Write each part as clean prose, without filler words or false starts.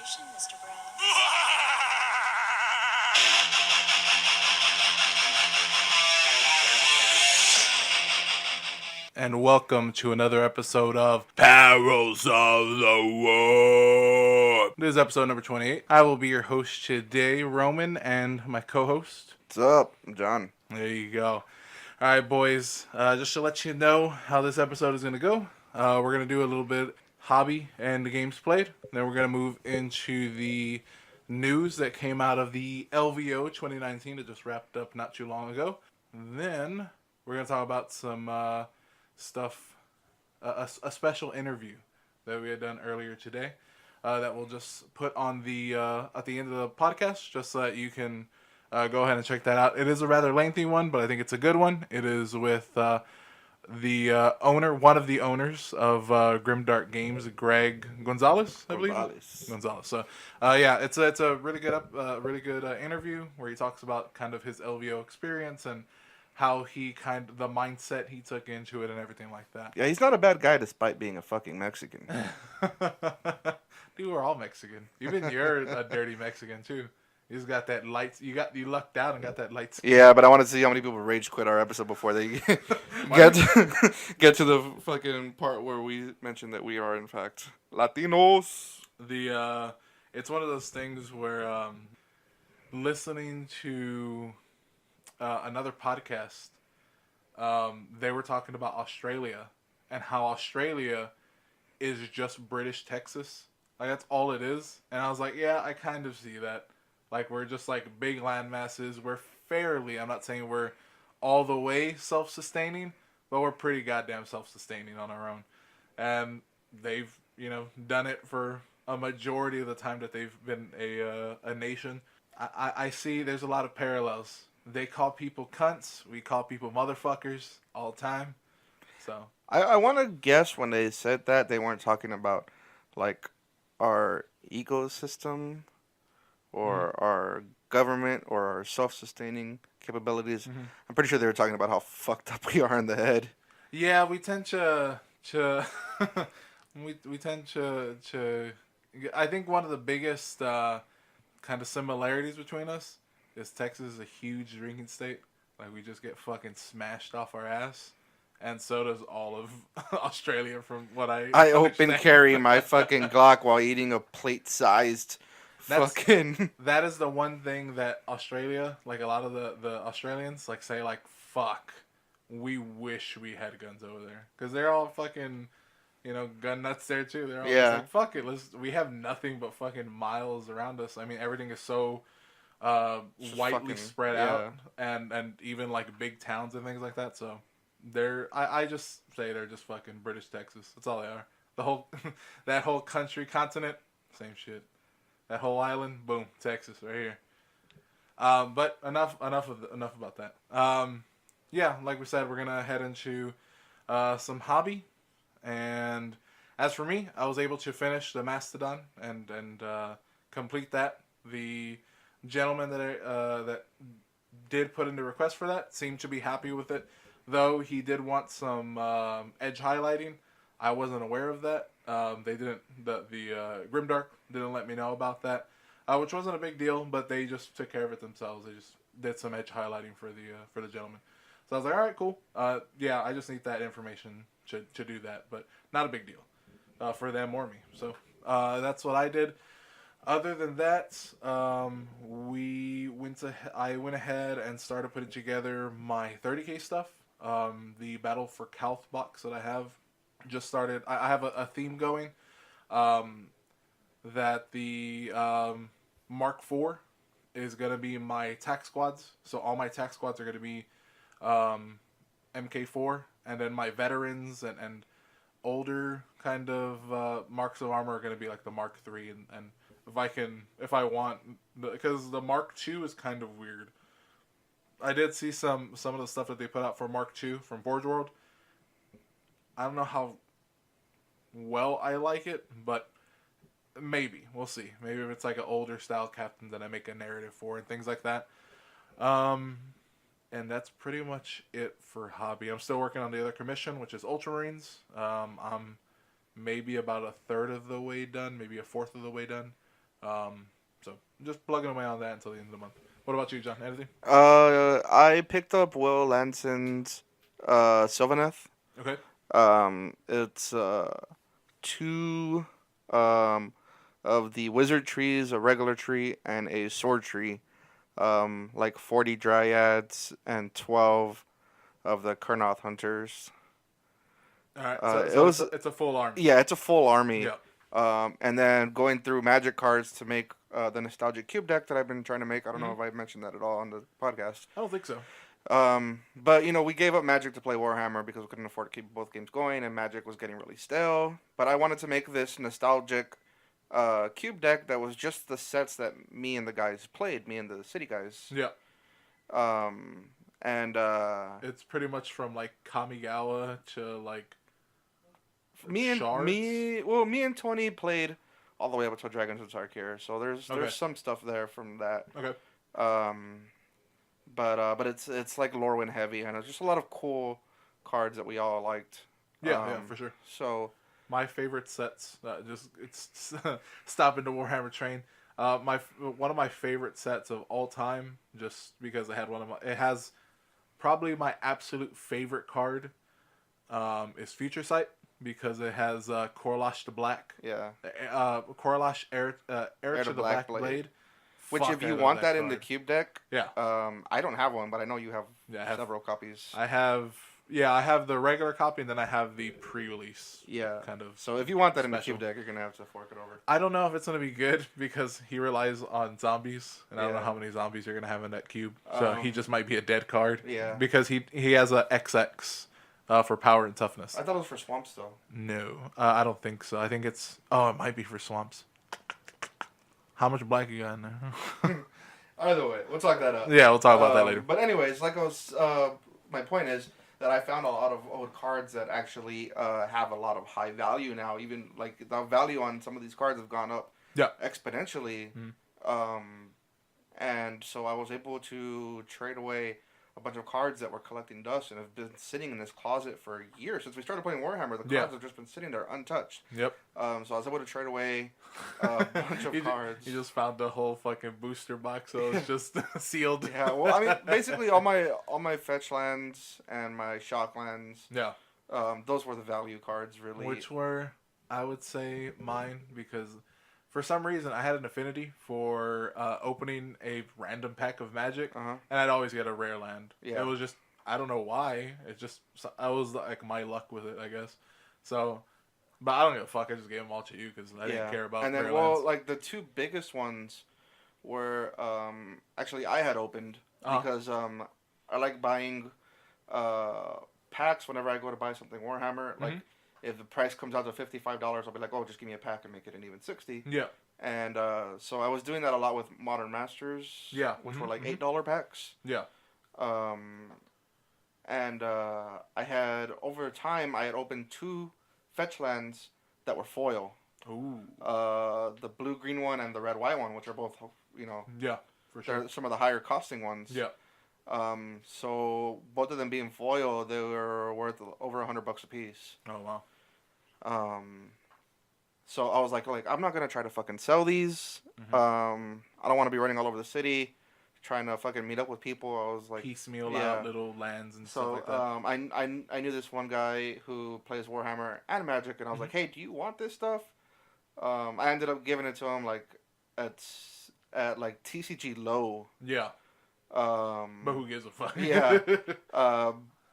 solution, Mr. Brown. And welcome to another episode of Perils of the War. This is episode number 28. I will be your host today, Roman, and my co-host. What's up? I'm John. There you go. All right, boys. Just to let you know how this episode is going to go, we're going to do a little bit hobby and the games played. Then we're going to move into the news that came out of the LVO 2019 that just wrapped up not too long ago. Then we're going to talk about some stuff, a special interview that we had done earlier today that we'll just put on the at the end of the podcast just so that you can go ahead and check that out. It is a rather lengthy one, but I think it's a good one. It is with the owner, one of the owners of Grimdark Games, Greg Gonzalez, I believe. Gonzalez. So, yeah, it's a really good interview where he talks about kind of his LVO experience and how the mindset he took into it and everything like that. Yeah, he's not a bad guy despite being a fucking Mexican. Dude, we're all Mexican. Even you're a dirty Mexican too. You just got that light. You lucked out and got that light skin. Yeah, but I want to see how many people rage quit our episode before they get to the fucking part where we mention that we are in fact Latinos. It's one of those things where listening to another podcast, they were talking about Australia and how Australia is just British Texas. Like, that's all it is. And I was like, yeah, I kind of see that. Like, we're just like big land masses. We're fairly, I'm not saying we're all the way self-sustaining, but we're pretty goddamn self-sustaining on our own. And they've, done it for a majority of the time that they've been a nation. I see there's a lot of parallels. They call people cunts. We call people motherfuckers all the time. So I want to guess when they said that they weren't talking about like our ecosystem or our government or our self-sustaining capabilities. Mm-hmm. I'm pretty sure they were talking about how fucked up we are in the head. Yeah, we tend to we tend to I think one of the biggest kind of similarities between us is Texas is a huge drinking state. Like, we just get fucking smashed off our ass. And so does all of Australia, from what I understand. Open carry my fucking Glock while eating a plate-sized fucking... That is the one thing that Australia, like a lot of the Australians, like say, like, fuck, we wish we had guns over there. Because they're all fucking, gun nuts there too. They're all just like, fuck it, we have nothing but fucking miles around us. I mean, everything is so widely spread out, and even like big towns and things like that. So I just say they're just fucking British Texas. That's all they are. The whole that whole country, continent, same shit. That whole island, boom, Texas right here. But enough about that. Yeah, like we said, we're gonna head into some hobby. And as for me, I was able to finish the Mastodon and complete that. The gentleman that did put in the request for that seemed to be happy with it, though he did want some edge highlighting. I wasn't aware of that. They didn't. The Grimdark didn't let me know about that, which wasn't a big deal. But they just took care of it themselves. They just did some edge highlighting for the gentleman. So I was like, all right, cool. Yeah, I just need that information to do that, but not a big deal for them or me. So that's what I did. Other than that, I went ahead and started putting together my 30K stuff. The Battle for Calth box that I have just started. I have a theme going that the Mark IV is going to be my tac squads. So all my tac squads are going to be MK4, and then my veterans and older kind of marks of armor are going to be like the Mark III, and if I want, because the Mark II is kind of weird. I did see some of the stuff that they put out for Mark II from Forge World. I don't know how well I like it, but maybe. We'll see. Maybe if it's like an older style captain that I make a narrative for and things like that. And that's pretty much it for hobby. I'm still working on the other commission, which is Ultramarines. I'm maybe about a third of the way done, maybe a fourth of the way done. So just plugging away on that until the end of the month. What about you, John? Anything? I picked up Will Lanson's Sylvaneth. Okay. It's two um of the wizard trees, a regular tree, and a sword tree. Like 40 dryads and 12 of the Kurnoth hunters. All right. So, It so was it's a full army. Yeah, it's a full army. Yeah. And then going through magic cards to make the nostalgic cube deck that I've been trying to make. I don't know Mhm. if I mentioned that at all on the podcast. I don't think so. But we gave up Magic to play Warhammer because we couldn't afford to keep both games going, and Magic was getting really stale. But I wanted to make this nostalgic cube deck that was just the sets that me and the guys played, me and the city guys. Yeah. And It's pretty much from like Kamigawa to like me shards. and Tony played all the way up until Dragons of Tarkir. So there's Okay. some stuff there from that. Okay. But it's like Lorwyn heavy, and it's just a lot of cool cards that we all liked. Yeah, for sure. So My favorite sets. It's stopping the Warhammer train. One of my favorite sets of all time, just because it has probably my absolute favorite card. Is Future Sight because it has Korlash the Black. yeah, Korlash Heir to the Black Blade. which Fuck, if I you love want that in the card. cube deck, Yeah. I don't have one, but I know you have Yeah, I have several copies. I have the regular copy, and then I have the pre-release. Yeah, Kind of. So if you want that in the special. cube deck, you're gonna have to fork it over. I don't know if it's gonna be good because he relies on zombies, and I don't know Yeah. how many zombies you're gonna have in that cube. So he Um, just might be a dead card. Yeah. Because he has a XX for power and toughness. I thought it was for swamps though. No, I don't think so. I think it might be for swamps. How much black you got in there? Either way, we'll talk that up. Yeah, we'll talk about that later. But anyways, like I was, my point is that I found a lot of old cards that actually have a lot of high value now. Even like the value on some of these cards have gone up Yeah. exponentially. And so I was able to trade away a bunch of cards that were collecting dust and have been sitting in this closet for years. Since we started playing Warhammer, the cards have just been sitting there untouched. Yep. So I was able to trade away a bunch of cards. You just found the whole fucking booster box, so it's just sealed. Yeah, well, I mean, basically all my fetch lands and my shock lands, Yeah. those were the value cards, really. Which were, I would say, mine, because for some reason I had an affinity for opening a random pack of Magic, Uh-huh. and I'd always get a rare land. Yeah. It was just, I don't know why. It just, I was like my luck with it, I guess. So, but I don't give a fuck. I just gave them all to you because I didn't care about And then, rare well, lands. like the two biggest ones were actually I had opened because I like buying packs whenever I go to buy something Warhammer. Like if the price comes out to $55, I'll be like, oh, just give me a pack and make it an even 60. Yeah. And so I was doing that a lot with Modern Masters. Yeah. Which were like $8 packs. Yeah. And I had over time I had opened 2 fetch lands that were foil. Ooh. The blue green one and the red white one, which are both Yeah, for sure. they're some of the higher costing ones. Yeah. So both of them being foil, they were worth over $100 a piece. Oh wow. So I was like I'm not gonna try to fucking sell these. I don't want to be running all over the city, trying to fucking meet up with people. I was like Piecemeal out little lands and stuff like that. I knew this one guy who plays Warhammer and Magic, and I was like, hey, do you want this stuff? I ended up giving it to him like at like TCG low. Yeah. But who gives a fuck? Yeah.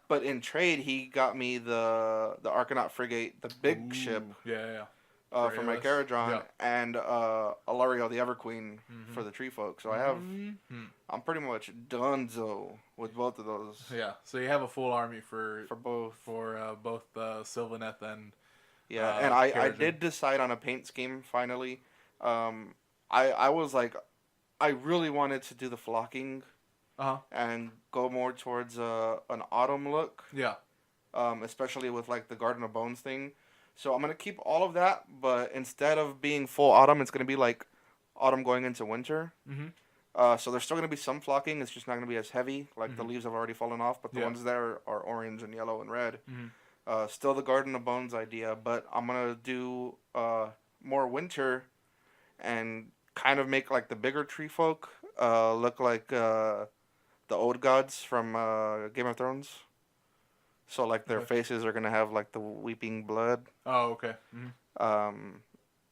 But in trade, he got me the Argonaut frigate, the big ship. Yeah. For my Caradron, and Alario the Everqueen for the Tree Folk. So I have, I'm pretty much donezo with both of those. Yeah. So you have a full army for both. For both Sylvaneth and and I did decide on a paint scheme finally. I was like, I really wanted to do the flocking. And go more towards an autumn look. Yeah. Especially with like the Garden of Bones thing. So I'm gonna keep all of that, but instead of being full autumn, it's gonna be like autumn going into winter. So there's still gonna be some flocking. It's just not gonna be as heavy. Like the leaves have already fallen off, but the ones there are orange and yellow and red. Still the Garden of Bones idea, but I'm gonna do more winter and kind of make like the bigger tree folk look like the old gods from Game of Thrones. So like their Okay. faces are gonna have like the weeping blood. Oh, okay. Um,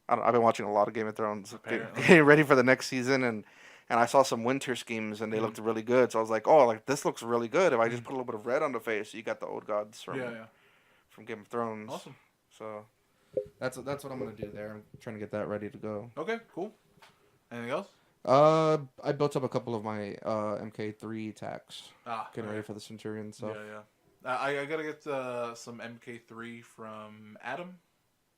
I've been watching a lot of Game of Thrones, Apparently. getting ready for the next season, and I saw some winter schemes and they Mhm. looked really good. So I was like, oh, like this looks really good. If I just Mhm. put a little bit of red on the face, you got the old gods Yeah, yeah. from Game of Thrones. Awesome. So that's what I'm gonna do there. I'm trying to get that ready to go. Okay, cool. Anything else? I built up a couple of my MK3 attacks, getting ready Okay. for the Centurion Yeah, stuff. yeah. I gotta get some MK3 from Adam.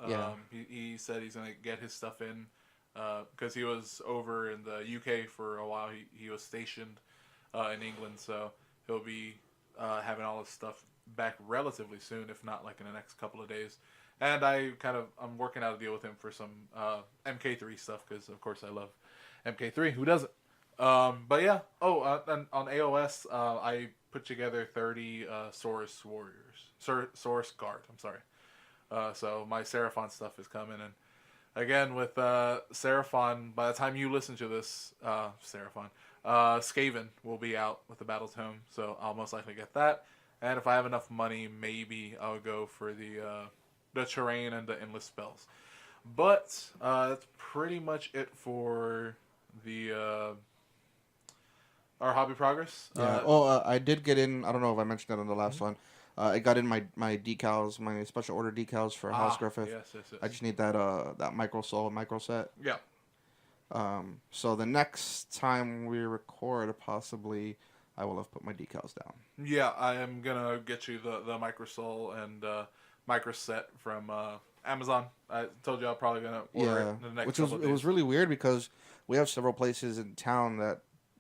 Yeah. He said he's gonna get his stuff in because he was over in the UK for a while. He was stationed in England, so he'll be having all his stuff back relatively soon, if not like in the next couple of days. And I'm working out a deal with him for some MK3 stuff because of course I love MK3. Who doesn't? But yeah. Oh, and on AOS, I put together 30 Saurus warriors. Saurus guard. I'm sorry. So my Seraphon stuff is coming, and again with Seraphon. By the time you listen to this, Seraphon, Skaven will be out with the Battle Tome, so I'll most likely get that. And if I have enough money, maybe I'll go for the terrain and the endless spells. But that's pretty much it for the our hobby progress. Yeah. I did get in. I don't know if I mentioned that on the last one. I got in my decals, my special order decals for House Griffith. Yes. I just need that micro soul micro set. Yeah. So the next time we record, possibly I will have put my decals down. Yeah, I am gonna get you the Microsol and Micro set from Amazon. I told you I'm probably gonna order it in the next Which couple of days. it was really weird because we have several places in town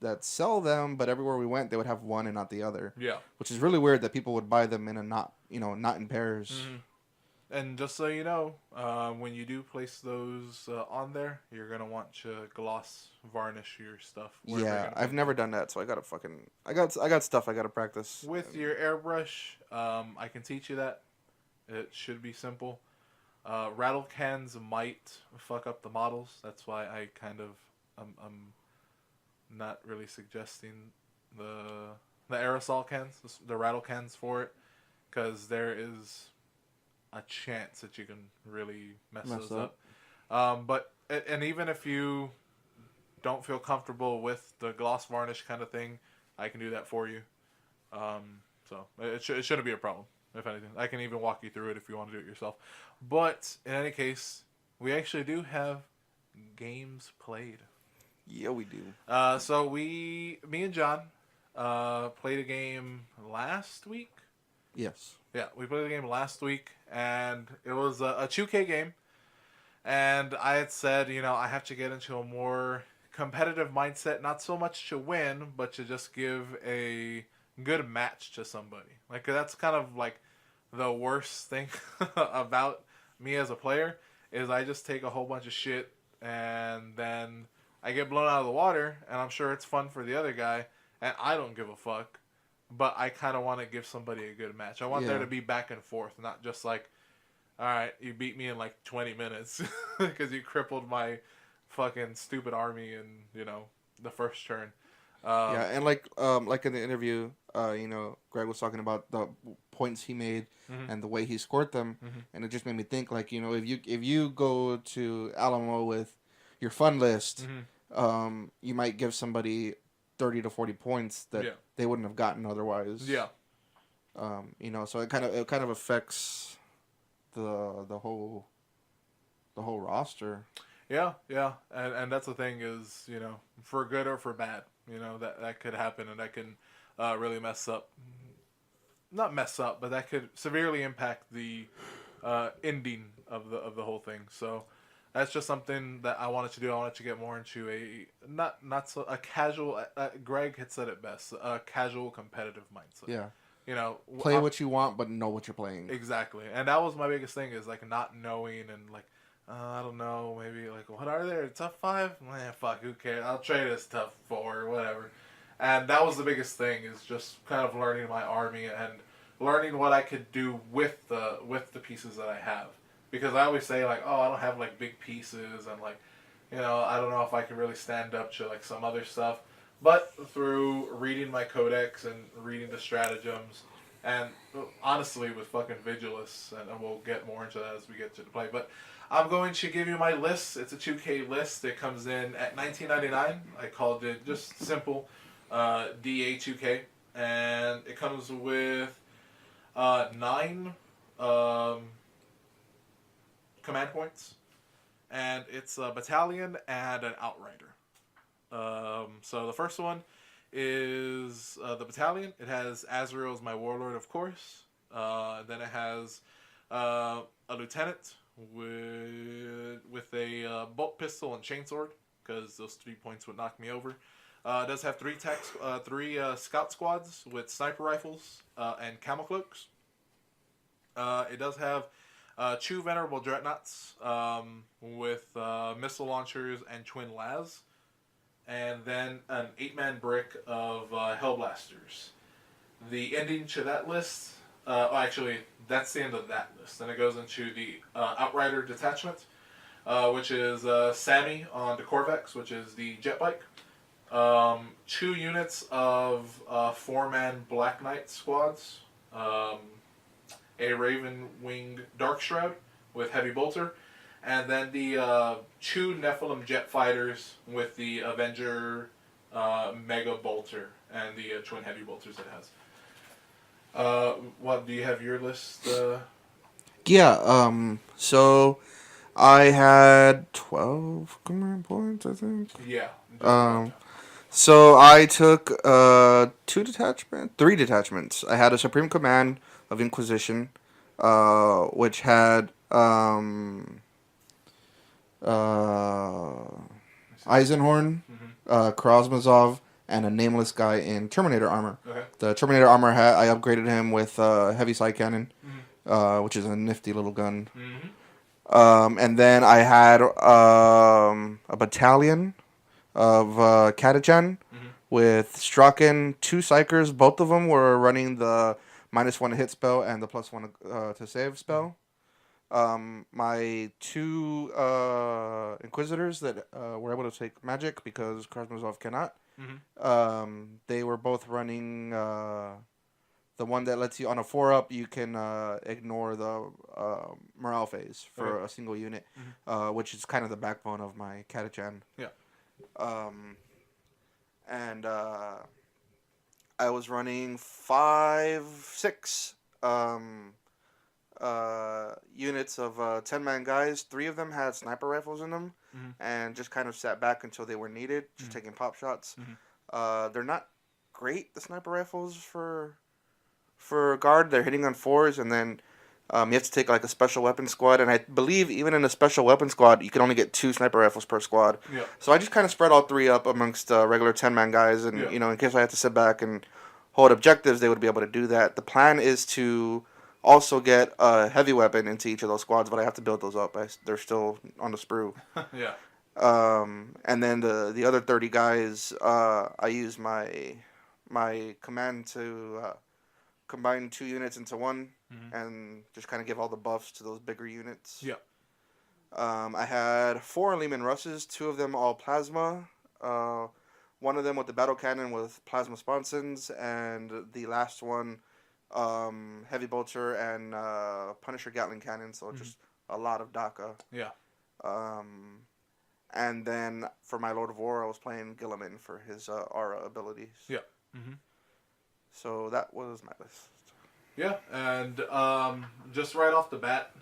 that sell them, but everywhere we went, they would have one and not the other. Yeah. Which is really weird that people would buy them in a not in pairs. Mm-hmm. And just so you know, when you do place those on there, you're gonna want to gloss varnish your stuff. Yeah, I've never done that, so I got stuff I gotta practice. With your airbrush, I can teach you that. It should be simple. Rattle cans might fuck up the models. That's why I kind of I'm not really suggesting the aerosol cans, the rattle cans for it, because there is a chance that you can really mess those up. But even if you don't feel comfortable with the gloss varnish kind of thing, I can do that for you. So it shouldn't be a problem. If anything, I can even walk you through it if you want to do it yourself. But in any case, we actually do have games played. Yeah, we do. So me and John, played a game last week. Yes. Yeah, we played a game last week, and it was a 2K game. And I had said, I have to get into a more competitive mindset, not so much to win, but to just give a good match to somebody. Like, that's kind of like the worst thing about me as a player is I just take a whole bunch of shit and then I get blown out of the water, and I'm sure it's fun for the other guy, and I don't give a fuck. But I kind of want to give somebody a good match. I want there to be back and forth, not just like, all right, you beat me in like 20 minutes because you crippled my fucking stupid army in, the first turn. Yeah, and like in the interview, Greg was talking about the points he made and the way he scored them, and it just made me think like, if you go to Alamo with your fun list, you might give somebody 30 to 40 points that they wouldn't have gotten otherwise. Yeah. So it kind of affects the whole roster. Yeah, and that's the thing is, for good or for bad, that could happen, and that can really not mess up, but that could severely impact the ending of the whole thing. So that's just something that I wanted to do. I wanted to get more into a not so a casual. Greg had said it best: a casual competitive mindset. Yeah. Play what you want, but know what you're playing. Exactly, and that was my biggest thing is like not knowing and like I don't know, maybe like what are there tough 5? Man, fuck, who cares? I'll trade as tough 4 or whatever. And that was the biggest thing is just kind of learning my army and learning what I could do with the pieces that I have. Because I always say like, oh, I don't have like big pieces and like I don't know if I can really stand up to like some other stuff, but through reading my codex and reading the stratagems, and honestly with fucking Vigilus, and we'll get more into that as we get to the play. But I'm going to give you my list. It's a 2K list. It comes in at 19.99. I called it just simple DA 2K, and it comes with nine um, command points, and it's a battalion and an outrider. So the first one is the battalion. It has Azrael as my warlord, of course. Then it has a lieutenant with a bolt pistol and chainsword, because those 3 points would knock me over. It does have three scout squads with sniper rifles and camel cloaks. It does have two venerable dreadnoughts with missile launchers and twin las, and then an 8-man brick of Hellblasters. The ending to that list, actually, that's the end of that list. Then it goes into the Outrider detachment, which is Sammy on the Corvex, which is the jet bike. 2 units of 4-man Black Knight squads. A Raven Wing Dark Shroud with Heavy Bolter, and then the 2 Nephilim jet fighters with the Avenger Mega Bolter and the twin Heavy Bolters it has. What do you have your list? Yeah. So I had 12 command points, I think. Yeah. So I took 3 detachments. I had a Supreme Command of Inquisition, which had Eisenhorn, Krasmazov, and a nameless guy in Terminator armor. Okay. The Terminator armor I upgraded him with heavy side cannon, which is a nifty little gun. And then I had a battalion of Catachan with Strachan, 2 Psychers. Both of them were running the -1 to hit spell and the +1 to save spell. My 2 Inquisitors that were able to take magic because Krasmazov cannot. They were both running the one that lets you on a 4-up. You can ignore the morale phase for a single unit, which is kind of the backbone of my Catachan. Yeah. And I was running 6 units of 10-man guys. 3 of them had sniper rifles in them, and just kind of sat back until they were needed, just taking pop shots. They're not great, the sniper rifles for guard. They're hitting on 4s, and then you have to take like a special weapon squad, and I believe even in a special weapon squad, you can only get 2 sniper rifles per squad. Yeah. So I just kind of spread all 3 up amongst regular 10-man guys, and in case I had to sit back and hold objectives, they would be able to do that. The plan is to also get a heavy weapon into each of those squads, but I have to build those up. They're still on the sprue. Yeah. And then the other 30 guys, I use my command to combine 2 units into 1, and just kind of give all the buffs to those bigger units. Yeah. I had 4 Lehman Russes, 2 of them all plasma. One of them with the battle cannon with plasma sponsons, and the last one heavy bolter and Punisher Gatling cannon. So just a lot of DACA. Yeah. And then for my Lord of War, I was playing Gilliman for his aura abilities. Yeah. So that was my list. Yeah, and just right off the bat,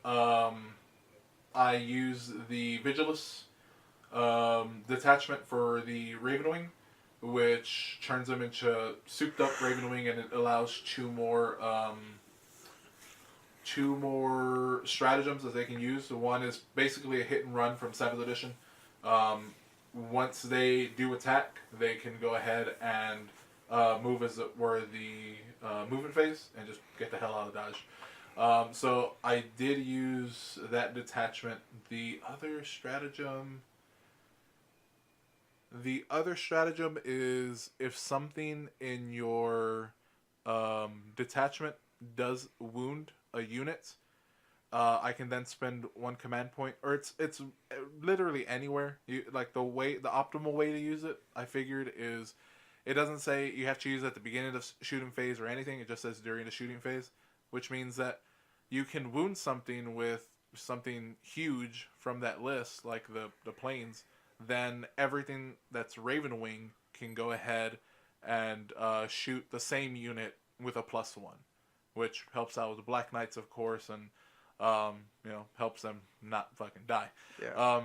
I use the Vigilus detachment for the Ravenwing, which turns them into souped up Ravenwing, and it allows 2 more stratagems that they can use. So one is basically a hit and run from 7th edition. Once they do attack, they can go ahead and move as it were the movement phase and just get the hell out of Dodge. So I did use that detachment. The other stratagem is if something in your detachment does wound a unit, I can then spend one command point, or it's literally anywhere. You like the optimal way to use it. I figured is, it doesn't say you have to use it at the beginning of shooting phase or anything. It just says during the shooting phase, which means that you can wound something with something huge from that list, like the planes. Then everything that's Raven Wing can go ahead and shoot the same unit with a +1, which helps out with the Black Knights, of course, and helps them not fucking die. Yeah.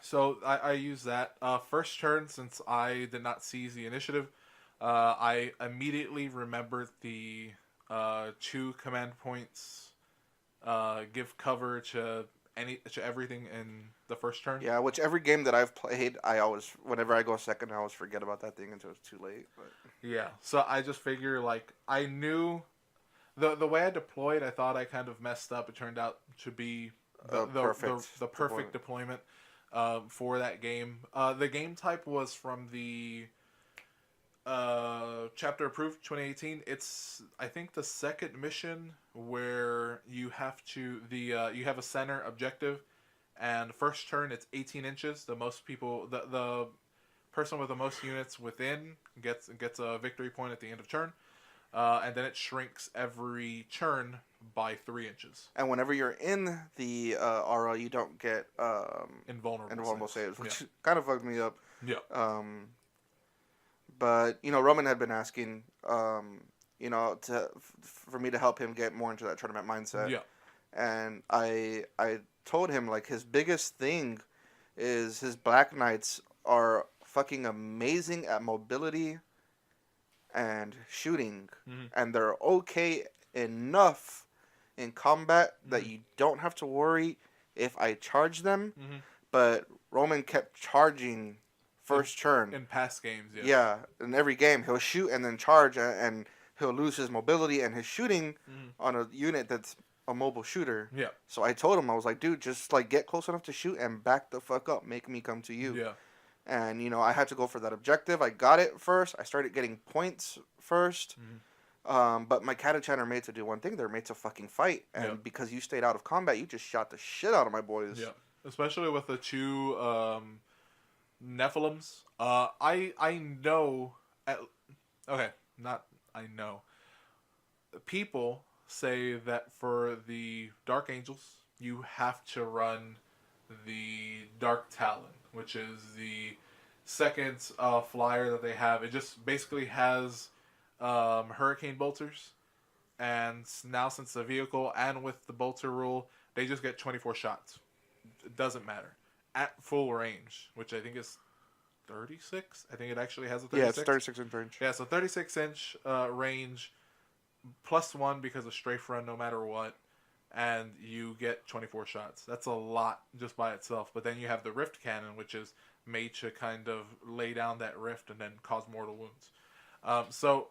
So I use that. First turn, since I did not seize the initiative, I immediately remembered the 2 command points. Give cover to everything in the first turn. Yeah, which every game that I've played, I always, whenever I go second, I always forget about that thing until it's too late. But. Yeah, so I just figure, like, I knew the way I deployed, I thought I kind of messed up. It turned out to be the perfect deployment for that game. The game type was from the chapter approved 2018. It's, I think, the second mission where you have to you have a center objective, and first turn it's 18 inches. The most people, the person with the most units within gets a victory point at the end of turn. And then it shrinks every turn by 3 inches. And whenever you're in the RL, you don't get invulnerable saves, which kind of fucked me up. Yeah. But Roman had been asking, for me to help him get more into that tournament mindset. Yeah. And I told him, like, his biggest thing is his Black Knights are fucking amazing at mobility and shooting, and they're okay enough in combat that you don't have to worry if I charge them. But Roman kept charging first turn in past games. Yes. Yeah, in every game he'll shoot and then charge, and he'll lose his mobility and his shooting on a unit that's a mobile shooter. Yeah. So I told him, I was like, dude, just like get close enough to shoot and back the fuck up, make me come to you. Yeah. And I had to go for that objective. I got it first. I started getting points first. But my Catachan are made to do one thing. They're made to fucking fight. And because you stayed out of combat, you just shot the shit out of my boys. Yeah. Especially with the 2 Nephilims. I know. I know. People say that for the Dark Angels, you have to run the Dark Talon, which is the second flyer that they have. It just basically has hurricane bolters, and now since the vehicle and with the bolter rule, they just get 24 shots. It doesn't matter at full range, which I think is 36. I think it actually has a 36. Yeah, it's 36 inch range. Yeah, so 36 inch range, +1 because of strafe run no matter what. And you get 24 shots. That's a lot just by itself. But then you have the Rift Cannon, which is made to kind of lay down that rift and then cause mortal wounds. So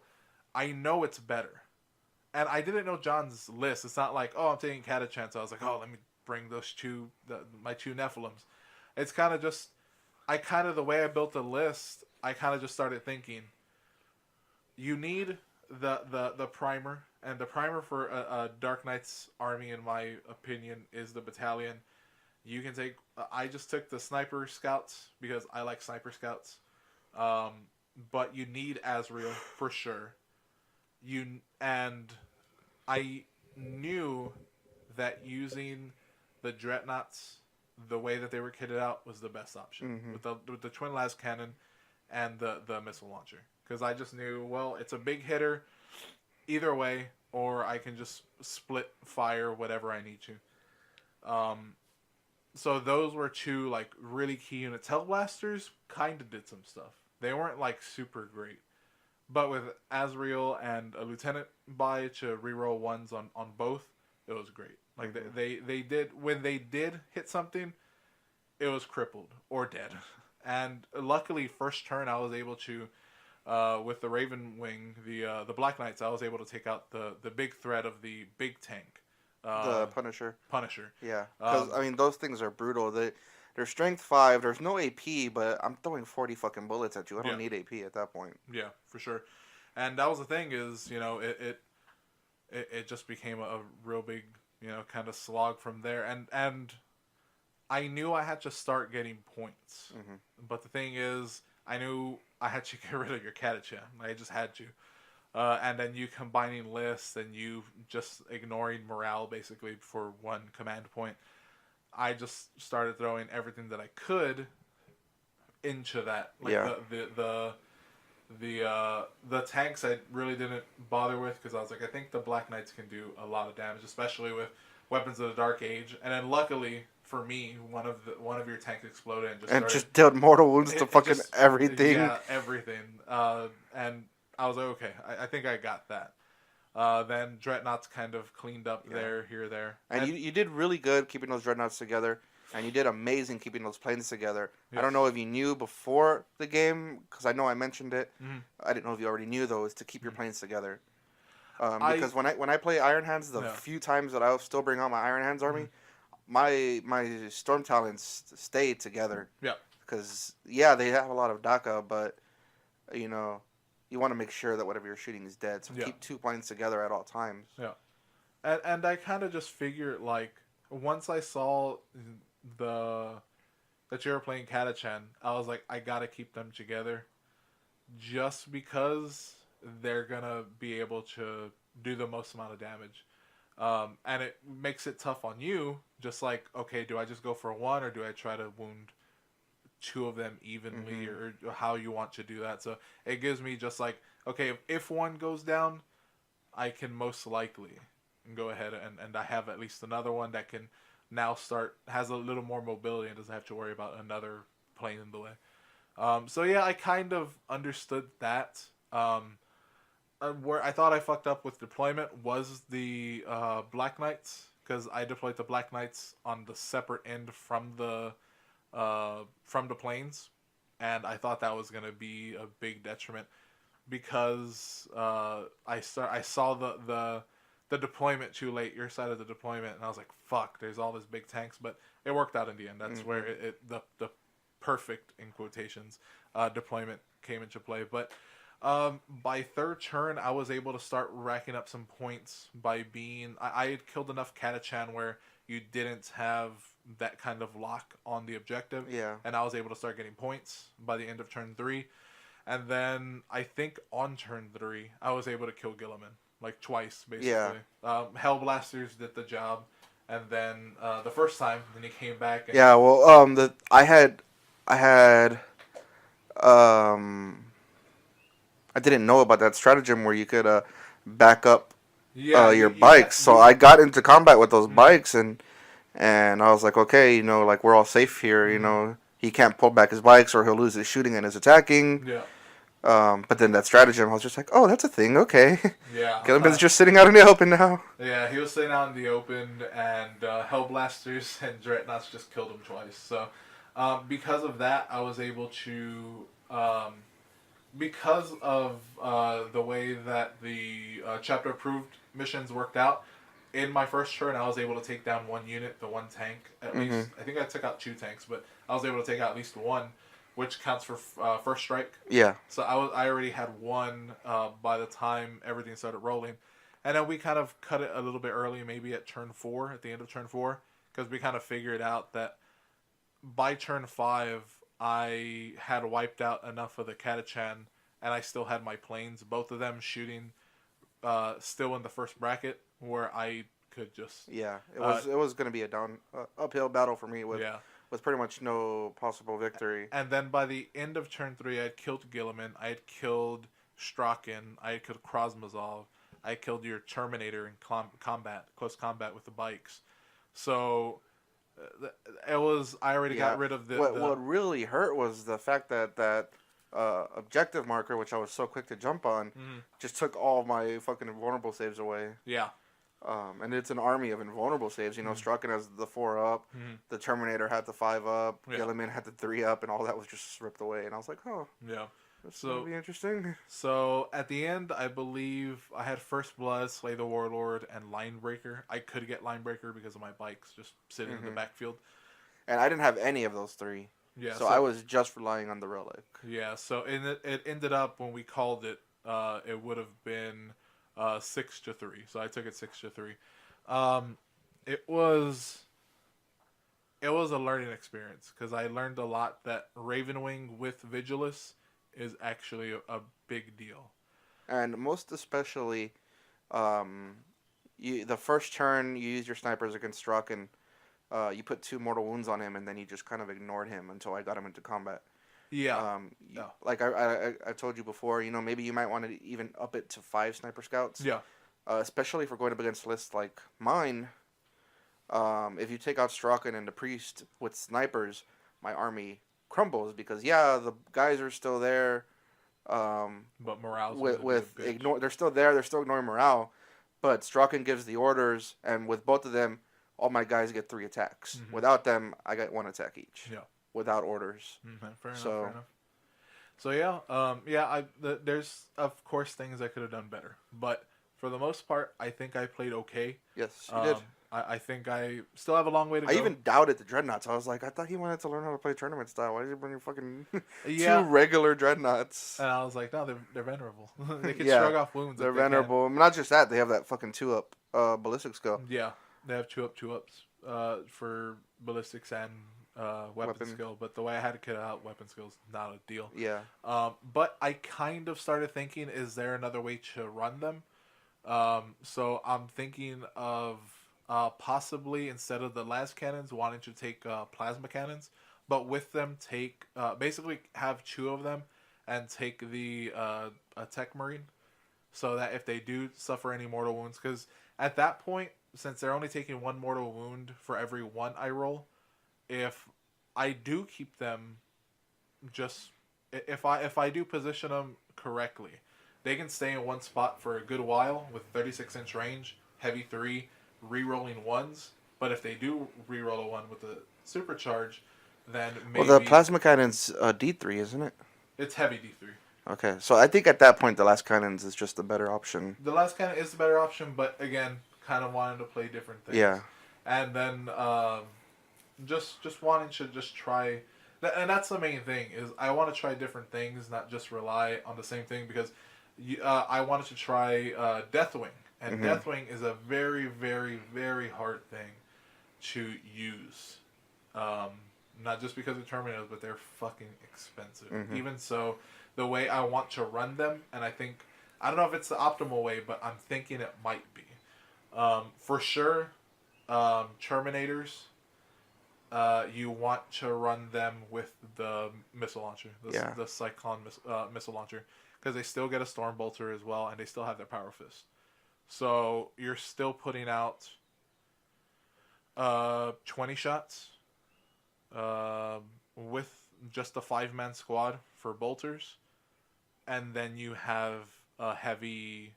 I know it's better. And I didn't know John's list. It's not like, oh, I'm taking Catachan. So I was like, oh, let me bring those my 2 Nephilims. It's kind of just, the way I built the list, I kind of just started thinking, you need the primer. And the primer for a Dark Knight's army, in my opinion, is the battalion. You can take... I just took the Sniper Scouts because I like Sniper Scouts. But you need Azrael for sure. And I knew that using the Dreadnoughts the way that they were kitted out was the best option. With the Twin Las Cannon and the missile launcher. Because I just knew, well, it's a big hitter either way, or I can just split fire whatever I need to. So those were 2 like really key units. Hellblasters kind of did some stuff. They weren't like super great, but with Azrael and a lieutenant by to reroll 1s on both, it was great. Like they did, when they did hit something, it was crippled or dead. And luckily, first turn I was able to. With the Raven Wing, the Black Knights, I was able to take out the big threat of the big tank. The Punisher. Yeah. Because, those things are brutal. They're strength 5. There's no AP, but I'm throwing 40 fucking bullets at you. I don't need AP at that point. Yeah, for sure. And that was the thing is, it just became a real big, kind of slog from there. And I knew I had to start getting points. Mm-hmm. But the thing is, I knew I had to get rid of your Catachan. I just had to. And then you combining lists and you just ignoring morale basically for one command point. I just started throwing everything that I could into that. Like the tanks I really didn't bother with because I was like, I think the Black Knights can do a lot of damage, especially with Weapons of the Dark Age. And then luckily for me, one of your tanks exploded and just dealt mortal wounds to fucking everything. Yeah, everything. And I was like, okay, I think I got that. Then Dreadnoughts kind of cleaned up there, there. And you did really good keeping those Dreadnoughts together. And you did amazing keeping those planes together. Yes. I don't know if you knew before the game, because I know I mentioned it. Mm-hmm. I didn't know if you already knew, though, is to keep your planes together. Because when I play Iron Hands, the few times that I'll still bring out my Iron Hands army, my Storm Talons stay together. Yeah. Because, yeah, they have a lot of DACA, but, you want to make sure that whatever you're shooting is dead. So keep 2 planes together at all times. Yeah. And I kind of just figured, like, once I saw that you were playing Catachan, I was like, I gotta keep them together, just because they're gonna be able to do the most amount of damage, and it makes it tough on you. Just like, okay, do I just go for one or do I try to wound 2 of them evenly, or how you want to do that? So it gives me just like, okay, if one goes down, I can most likely go ahead and I have at least another one that can now has a little more mobility and doesn't have to worry about another plane in the way. So yeah, I kind of understood that. Where I thought I fucked up with deployment was the Black Knights, because I deployed the Black Knights on the separate end from the planes, and I thought that was gonna be a big detriment because I saw the deployment too late, your side of the deployment, and I was like, fuck, there's all these big tanks, but it worked out in the end. That's where the perfect, in quotations, deployment came into play. But by third turn, I was able to start racking up some points by being... I had killed enough Catachan where you didn't have that kind of lock on the objective. Yeah. And I was able to start getting points by the end of turn 3. And then, I think on turn 3, I was able to kill Gilliman. Like twice, basically. Yeah. Hellblasters did the job, and then the first time, then he came back. And I didn't know about that stratagem where you could back up your bikes. So I got into combat with those bikes, and I was like, okay, like we're all safe here. He can't pull back his bikes or he'll lose his shooting and his attacking. Yeah. But then that stratagem, I was just like, oh, that's a thing, okay. Yeah. Gilliman's just sitting out in the open now. Yeah, he was sitting out in the open, and Hellblasters and Dreadnoughts just killed him twice. So, because of that, I was able to, because of the way that the chapter approved missions worked out, in my first turn, I was able to take down one unit, the one tank, at least. I think I took out 2 tanks, but I was able to take out at least one, which counts for first strike. Yeah. So I already had one by the time everything started rolling. And then we kind of cut it a little bit early, maybe at turn 4, at the end of turn 4, because we kind of figured out that by turn 5, I had wiped out enough of the Catachan, and I still had my planes, both of them shooting still in the first bracket, where I could just... Yeah, it was going to be a uphill battle for me with pretty much no possible victory. And then by the end of turn 3, I had killed Gilliman, I had killed Strachan, I had killed Krasmazov, I killed your Terminator in close combat with the bikes. So it was... I already got rid of the... What really hurt was the fact that objective marker, which I was so quick to jump on, just took all my fucking invulnerable saves away. Yeah. And it's an army of invulnerable saves. Strachan has the 4 up, the Terminator had the 5 up, Gilliman had the 3 up, and all that was just ripped away. And I was like, oh, yeah, this will be interesting. So at the end, I believe I had First Blood, Slay the Warlord, and Linebreaker. I could get Linebreaker because of my bikes just sitting in the backfield. And I didn't have any of those 3. Yeah, so I was just relying on the relic. Yeah, so it ended up, when we called it, it would have been 6-3. So I took it 6-3. it was it was a learning experience because I learned a lot that Ravenwing with Vigilus is actually a big deal. And most especially, um, the first turn you use your snipers against Struck, and you put 2 mortal wounds on him, and then you just kind of ignored him until I got him into combat. Yeah. Yeah. Like I told you before, maybe you might want to even up it to 5 sniper scouts. Yeah. Especially if we're going up against lists like mine. If you take out Strauchen and the priest with snipers, my army crumbles because the guys are still there. But morale's With ignore, they're still there. They're still ignoring morale, but Strauchen gives the orders, and with both of them, all my guys get 3 attacks. Mm-hmm. Without them, I get 1 attack each. Yeah. Without orders. Mm-hmm. Fair enough. So yeah, there's of course things I could have done better, but for the most part, I think I played okay. Yes, you did. I think I still have a long way to go. I even doubted the Dreadnoughts. I was like, I thought he wanted to learn how to play tournament style. Why did he bring fucking 2 regular Dreadnoughts? And I was like, no, they're venerable. They can shrug off wounds. They're venerable. Not just that, they have that fucking 2-up ballistic skill. Yeah, they have 2-ups for ballistics and weapon skill. But the way I had to get out weapon skill is not a deal. Yeah. But I kind of started thinking, is there another way to run them? So I'm thinking of possibly instead of the las cannons, wanting to take plasma cannons, but with them take basically have 2 of them and take the tech marine, so that if they do suffer any mortal wounds, because at that point, since they're only taking 1 mortal wound for every 1 I roll, if I do keep them, just if I do position them correctly, they can stay in one spot for a good while with 36-inch range, heavy 3, re-rolling 1s. But if they do re-roll a 1 with the supercharge, then maybe... Well, the plasma cannon's D3, isn't it? It's heavy D3. Okay, so I think at that point the last cannons is just the better option. The last cannon is the better option, but again, kind of wanting to play different things. Yeah. And then just wanting to just try... And that's the main thing, is I want to try different things, not just rely on the same thing, because I wanted to try Deathwing. And Deathwing is a very, very, very hard thing to use. Not just because of Terminators, but they're fucking expensive. Even so, the way I want to run them, and I don't know if it's the optimal way, but I'm thinking it might be. For sure, Terminators, you want to run them with the missile launcher, the Cyclone missile launcher, because they still get a Storm Bolter as well, and they still have their Power Fist. So you're still putting out 20 shots with just a 5-man squad for bolters, and then you have a heavy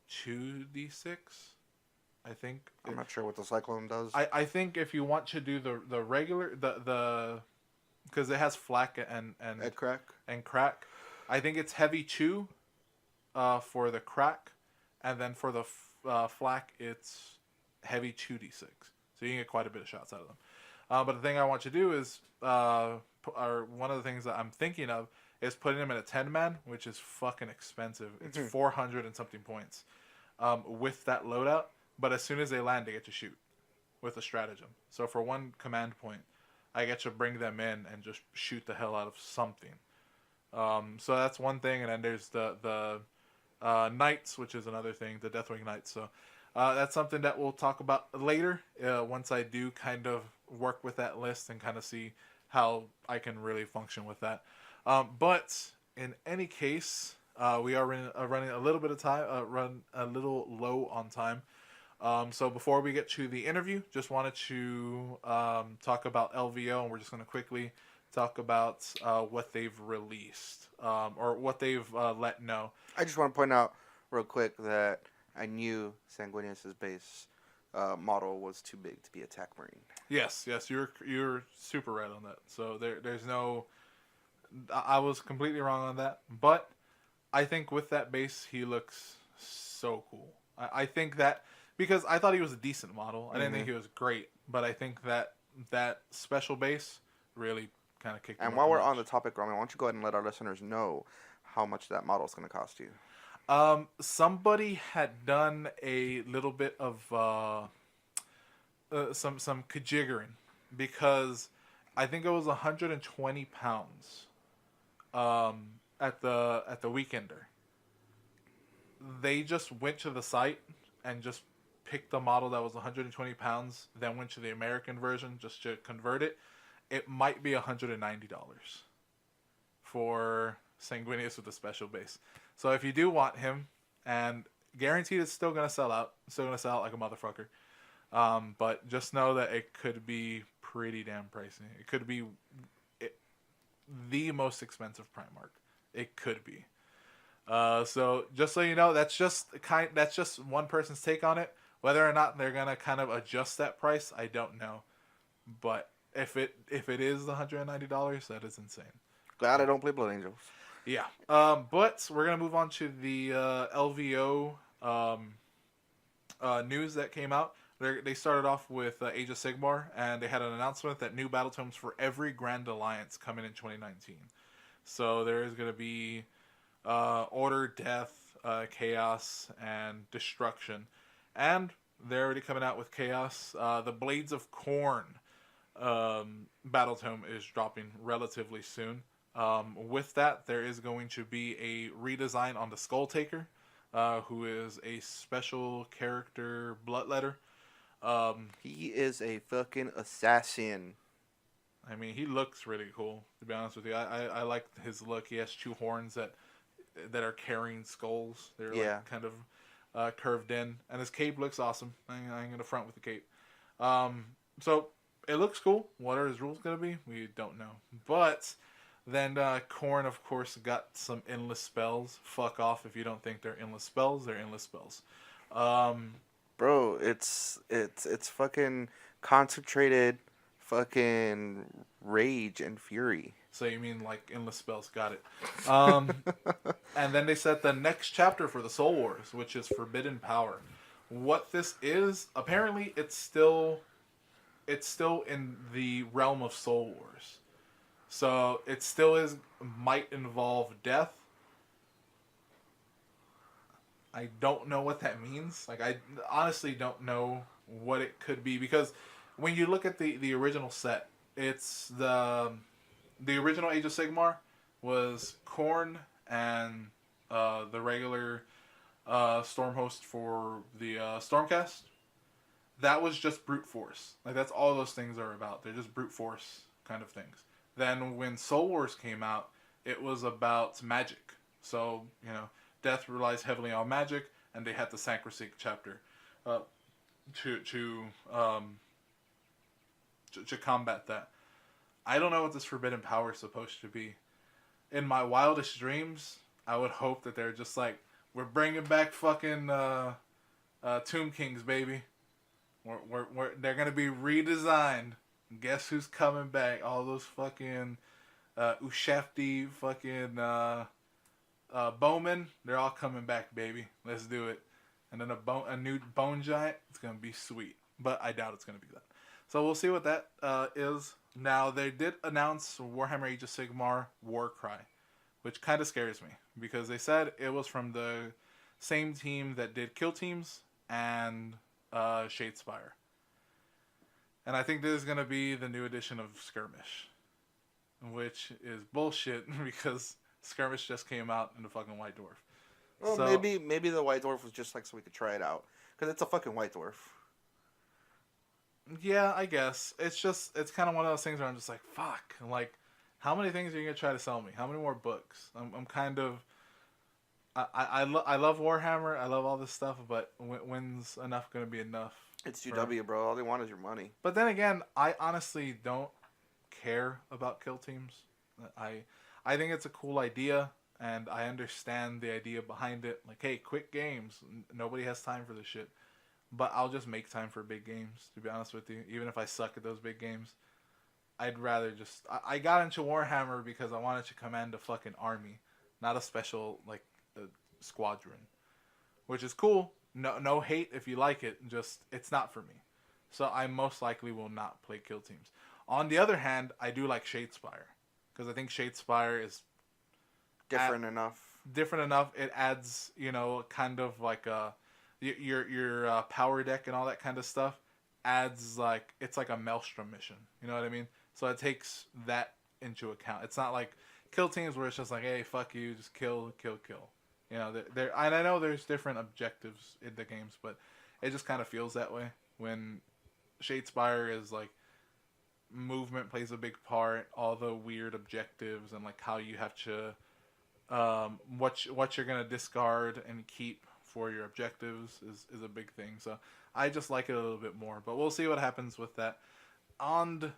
2d6. I think. I'm not sure what the Cyclone does. I think if you want to do the regular the because it has flak and crack. I think it's heavy 2 for the crack, and then for the flak it's heavy 2d6. So you can get quite a bit of shots out of them. But the thing I want to do is or one of the things that I'm thinking of is putting them in a 10-man, which is fucking expensive. It's 400 and something points with that loadout. But as soon as they land, they get to shoot with a stratagem. So for 1 command point, I get to bring them in and just shoot the hell out of something. So that's one thing. And then there's the Knights, which is another thing, the Deathwing Knights. So that's something that we'll talk about later once I do kind of work with that list and kind of see how I can really function with that. But in any case, we are running a little bit of time, run a little low on time. So before we get to the interview, just wanted to talk about LVO, and we're just going to quickly talk about what they've released or what they've let know. I just want to point out real quick that I knew Sanguinius's base model was too big to be attack marine. Yes, you're super right on that. So there's no, I was completely wrong on that, but I think with that base he looks so cool. I think that. Because I thought he was a decent model. I didn't think he was great. But I think that special base really kind of kicked him. And while we're on the topic, Roman, why don't you go ahead and let our listeners know how much that model is going to cost you? Somebody had done a little bit of some kajiggering because I think it was 120 pounds at the Weekender. They just went to the site and just picked the model that was 120 pounds, then went to the American version just to convert it. It might be $190 for Sanguinius with the special base. So if you do want him, and guaranteed it's still gonna sell out, still gonna sell out like a motherfucker. But just know that it could be pretty damn pricey. It could be the most expensive Primarch. It could be. So just so you know, that's just one person's take on it. Whether or not they're gonna kind of adjust that price, I don't know. But if it is $190, that is insane. Glad I don't play Blood Angels. Yeah. But we're gonna move on to the LVO news that came out. They started off with Age of Sigmar, and they had an announcement that new battle tomes for every Grand Alliance coming in 2019. So there is going to be Order, Death, Chaos, and Destruction. And they're already coming out with Chaos. The Blades of Corn battle tome is dropping relatively soon. With that, there is going to be a redesign on the Skull Taker, who is a special character bloodletter. He is a fucking assassin. I mean, he looks really cool, to be honest with you. I like his look. He has two horns that are carrying skulls. They're like kind of curved in. And his cape looks awesome. I'm going to front with the cape. So it looks cool. What are his rules going to be? We don't know. But then Korn, of course, got some endless spells. Fuck off if you don't think they're endless spells. They're endless spells. Bro, it's fucking concentrated fucking rage and fury. So you mean like endless spells? Got it. And then they said the next chapter for the Soul Wars, which is Forbidden Power. What this is, apparently, it's still in the realm of Soul Wars. So it still might involve death. I don't know what that means. Like, I honestly don't know what it could be, because when you look at the original set, it's the original Age of Sigmar was Khorne and the regular Stormhost for the Stormcast. That was just brute force. Like, that's all those things are about. They're just brute force kind of things. Then when Soul Wars came out, it was about magic. So, Death relies heavily on magic, and they had the Sacrosanct chapter to combat that. I don't know what this Forbidden Power is supposed to be. In my wildest dreams, I would hope that they're just like, we're bringing back fucking Tomb Kings, baby. They're gonna be redesigned. Guess who's coming back? All those fucking Ushafti fucking Bowman, they're all coming back, baby. Let's do it. And then a new Bone Giant, it's gonna be sweet. But I doubt it's gonna be that. So we'll see what that is. Now, they did announce Warhammer Age of Sigmar Warcry, which kind of scares me, because they said it was from the same team that did Kill Teams and Shadespire. And I think this is going to be the new edition of Skirmish, which is bullshit, because Skirmish just came out in the fucking White Dwarf. Well, so, maybe the White Dwarf was just like so we could try it out, because it's a fucking White Dwarf. Yeah, I guess. It's kind of one of those things where I'm just like, fuck. Like, how many things are you going to try to sell me? How many more books? I'm kind of... I love Warhammer. I love all this stuff, but when's enough going to be enough? It's GW, bro. All they want is your money. But then again, I honestly don't care about Kill Teams. I think it's a cool idea, and I understand the idea behind it. Like, hey, quick games. Nobody has time for this shit. But I'll just make time for big games, to be honest with you. Even if I suck at those big games, I'd rather just... I got into Warhammer because I wanted to command a fucking army, not a special, like, a squadron. Which is cool. No hate if you like it. Just, it's not for me. So I most likely will not play Kill Teams. On the other hand, I do like Shadespire, because I think Shadespire is... Different enough. It adds, kind of like a... your power deck and all that kind of stuff adds like it's like a maelstrom mission. You know what I mean? So it takes that into account. It's not like kill teams where it's just like, hey, fuck you, just kill, kill, kill. You know, there. And I know there's different objectives in the games, but it just kind of feels that way when Shadespire is like movement plays a big part, all the weird objectives and like how you have to what you're gonna discard and keep for your objectives is a big thing. So I just like it a little bit more, but we'll see what happens with that. On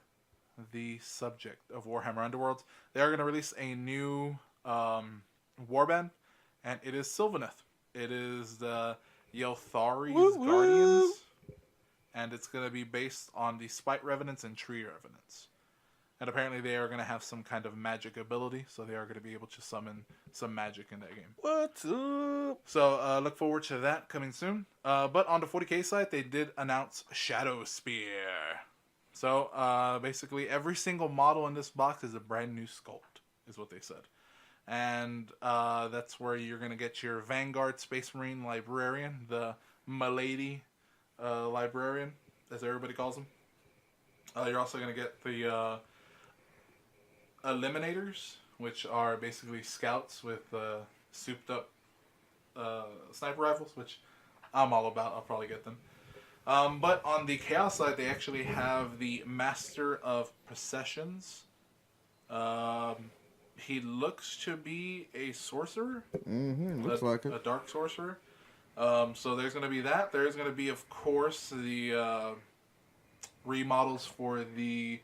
the subject of Warhammer Underworlds, they are gonna release a new warband, and it is Sylvaneth. It is the Yelthari's Guardians, and it's gonna be based on the Spite Revenants and Tree Revenants. And apparently they are going to have some kind of magic ability, so they are going to be able to summon some magic in that game. What's up? So look forward to that coming soon. But on the 40k side, they did announce Shadow Spear. So basically every single model in this box is a brand new sculpt, is what they said. And that's where you're going to get your Vanguard Space Marine Librarian, the Milady Librarian, as everybody calls them. You're also going to get the Eliminators, which are basically scouts with souped up sniper rifles, which I'm all about. I'll probably get them. But on the Chaos side, they actually have the Master of Processions. He looks to be a sorcerer. Looks like it. A dark sorcerer. So there's going to be that. There's going to be, of course, the remodels for the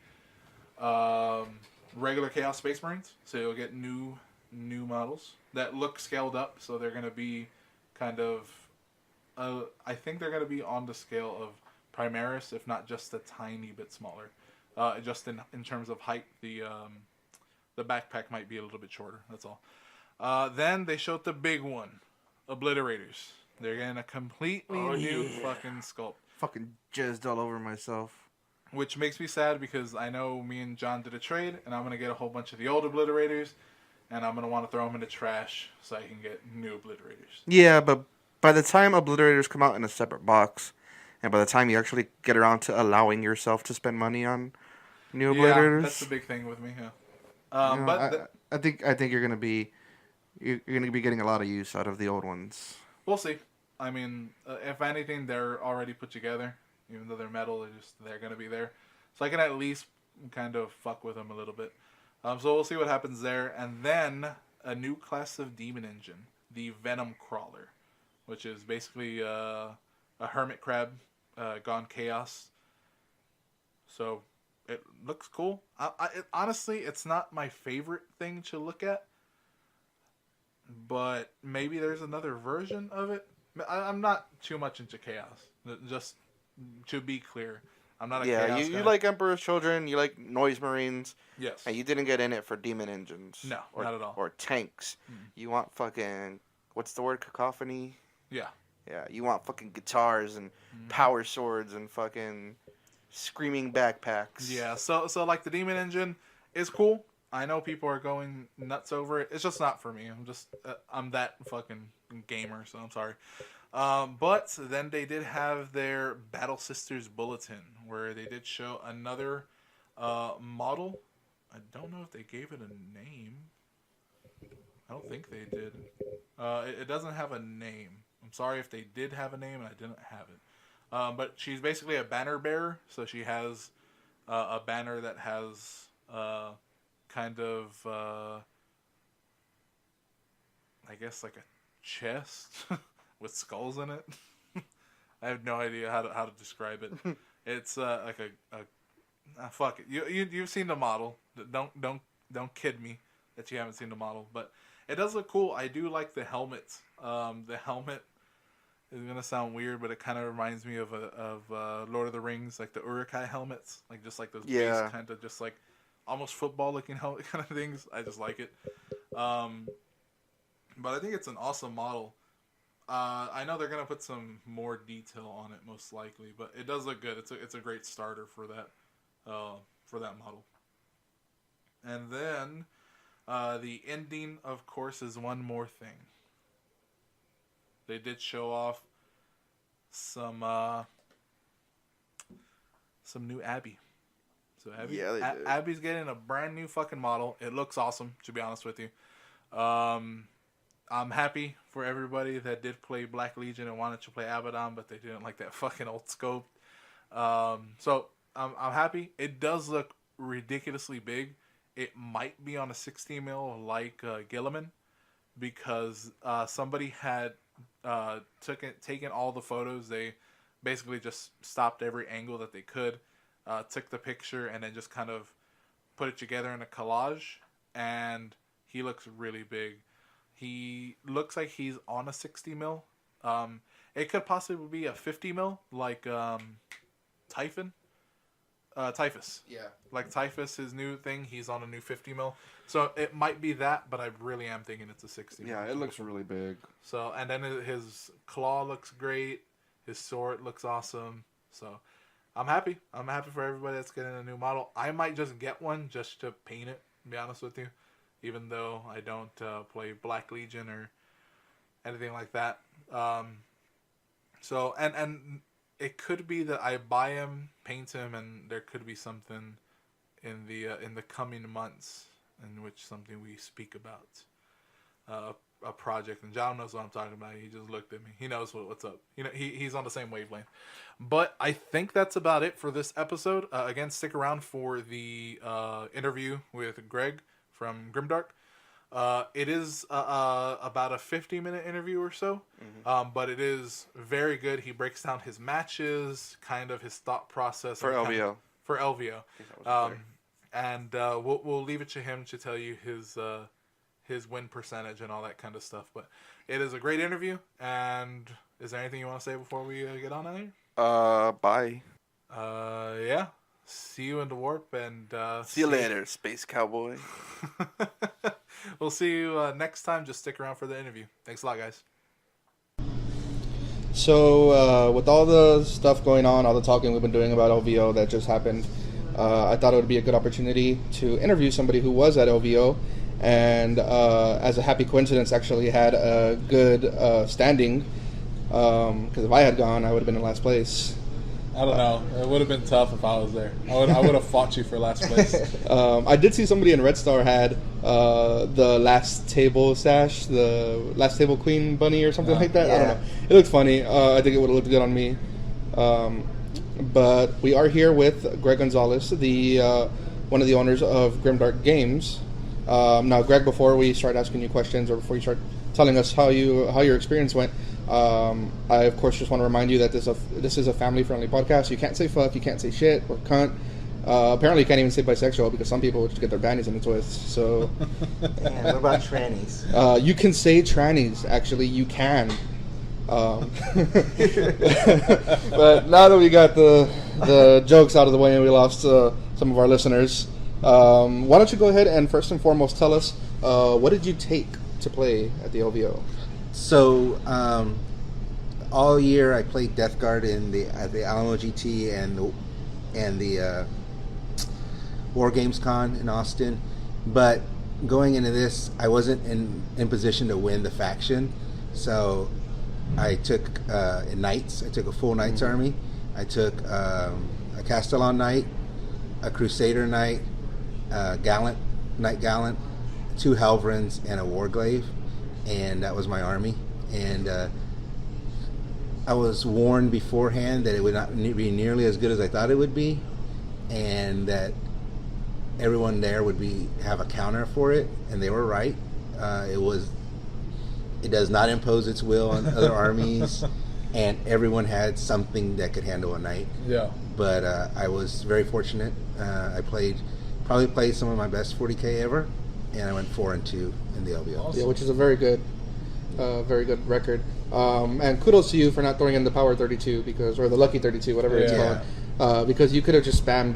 regular Chaos Space Marines, so you'll get new models that look scaled up. So they're going to be kind of, I think they're going to be on the scale of Primaris, if not just a tiny bit smaller. Just in terms of height, the backpack might be a little bit shorter. That's all. Then they showed the big one, Obliterators. They're getting a completely new fucking sculpt. Fucking jizzed all over myself. Which makes me sad because I know me and John did a trade, and I'm going to get a whole bunch of the old Obliterators, and I'm going to want to throw them in the trash so I can get new Obliterators. Yeah, but by the time Obliterators come out in a separate box, and by the time you actually get around to allowing yourself to spend money on new Obliterators... Yeah, that's the big thing with me, yeah. I think you're going to be getting a lot of use out of the old ones. We'll see. I mean, if anything, they're already put together. Even though they're metal, they're going to be there. So I can at least kind of fuck with them a little bit. So we'll see what happens there. And then a new class of demon engine, the Venom Crawler, which is basically a hermit crab gone chaos. So it looks cool. Honestly, it's not my favorite thing to look at. But maybe there's another version of it. I'm not too much into chaos. Just... to be clear, I'm not a chaos guy. You like Emperor's Children, you like Noise Marines. Yes. And you didn't get in it for demon engines. No, not at all. Or tanks. You want fucking, what's the word, cacophony? Yeah. Yeah, you want fucking guitars and power swords and fucking screaming backpacks. Yeah, so like the demon engine is cool. I know people are going nuts over it. It's just not for me. I'm that fucking gamer, so I'm sorry. But then they did have their Battle Sisters Bulletin, where they did show another model. I don't know if they gave it a name. I don't think they did. It doesn't have a name. I'm sorry if they did have a name and I didn't have it. But she's basically a banner bearer, so she has a banner that has kind of, I guess, like a chest with skulls in it. I have no idea how to describe it. It's like a fuck it. You've seen the model. Don't kid me that you haven't seen the model. But it does look cool. I do like the helmet. The helmet is gonna sound weird, but it kind of reminds me of Lord of the Rings, like the Uruk-hai helmets, like just like those base kind of just like almost football looking helmet kind of things. I just like it. But I think it's an awesome model. I know they're gonna put some more detail on it most likely, but it does look good. It's a great starter for that model. And then the ending, of course, is one more thing. They did show off some some new Abby. So Abby, Yeah, they did. Abby's getting a brand new fucking model. It looks awesome, to be honest with you. I'm happy for everybody that did play Black Legion and wanted to play Abaddon, but they didn't like that fucking old scope. So I'm happy. It does look ridiculously big. It might be on a 60 mil like Gilliman, because somebody had taken all the photos. They basically just stopped every angle that they could, took the picture, and then just kind of put it together in a collage. And he looks really big. He looks like he's on a 60 mil. It could possibly be a 50 mil, like Typhus. Yeah. Like Typhus, his new thing, he's on a new 50 mil. So it might be that, but I really am thinking it's a 60 mil. Yeah, it looks really big. So, and then his claw looks great. His sword looks awesome. So I'm happy. I'm happy for everybody that's getting a new model. I might just get one just to paint it, to be honest with you. Even though I don't play Black Legion or anything like that. So, and it could be that I buy him, paint him, and there could be something in the coming months in which something we speak about. A project, and John knows what I'm talking about. He just looked at me. He knows what's up. You know, he's on the same wavelength. But I think that's about it for this episode. Again, stick around for the interview with Greg from Grimdark. It is about a 50-minute interview or so, but it is very good. He breaks down his matches, kind of his thought process For LVO. For LVO, and we'll leave it to him to tell you his win percentage and all that kind of stuff. But it is a great interview. And is there anything you want to say before we get on out here? Bye. Yeah. See you in the warp, and See you later, Space Cowboy. We'll see you next time. Just stick around for the interview. Thanks a lot, guys. So, with all the stuff going on, all the talking we've been doing about LVO that just happened, I thought it would be a good opportunity to interview somebody who was at LVO, and as a happy coincidence, actually had a good standing, because if I had gone, I would have been in last place. I don't know. It would have been tough if I was there. I would have fought you for last place. I did see somebody in Red Star had the last table sash, the last table queen bunny or something like that. Yeah. I don't know. It looked funny. I think it would have looked good on me. But we are here with Greg Gonzalez, the one of the owners of Grimdark Games. Now, Greg, before we start asking you questions or before you start telling us how your experience went, I, of course, just want to remind you that this is a family-friendly podcast. You can't say fuck, you can't say shit or cunt. Apparently, you can't even say bisexual because some people would just get their bannies in a twist. So, Man, what about trannies? you can say trannies. Actually, you can. But now that we got the jokes out of the way and we lost some of our listeners, why don't you go ahead and first and foremost tell us what did you take to play at the LVO? So, all year I played Death Guard at the Alamo GT and the War Games Con in Austin. But going into this, I wasn't in position to win the faction. So I took knights. I took a full knights army. I took a Castellan knight, a Crusader knight, knight gallant, 2 Halvrans, and a Warglaive. And that was my army. And I was warned beforehand that it would not be nearly as good as I thought it would be, and that everyone there would have a counter for it, and they were right. It does not impose its will on other armies, and everyone had something that could handle a knight. Yeah. But I was very fortunate. I probably played some of my best 40K ever, and I went 4-2 in the LVO. Awesome. Yeah, which is a very good record. And kudos to you for not throwing in the Power 32 or the Lucky 32, whatever it's called, because you could have just spammed,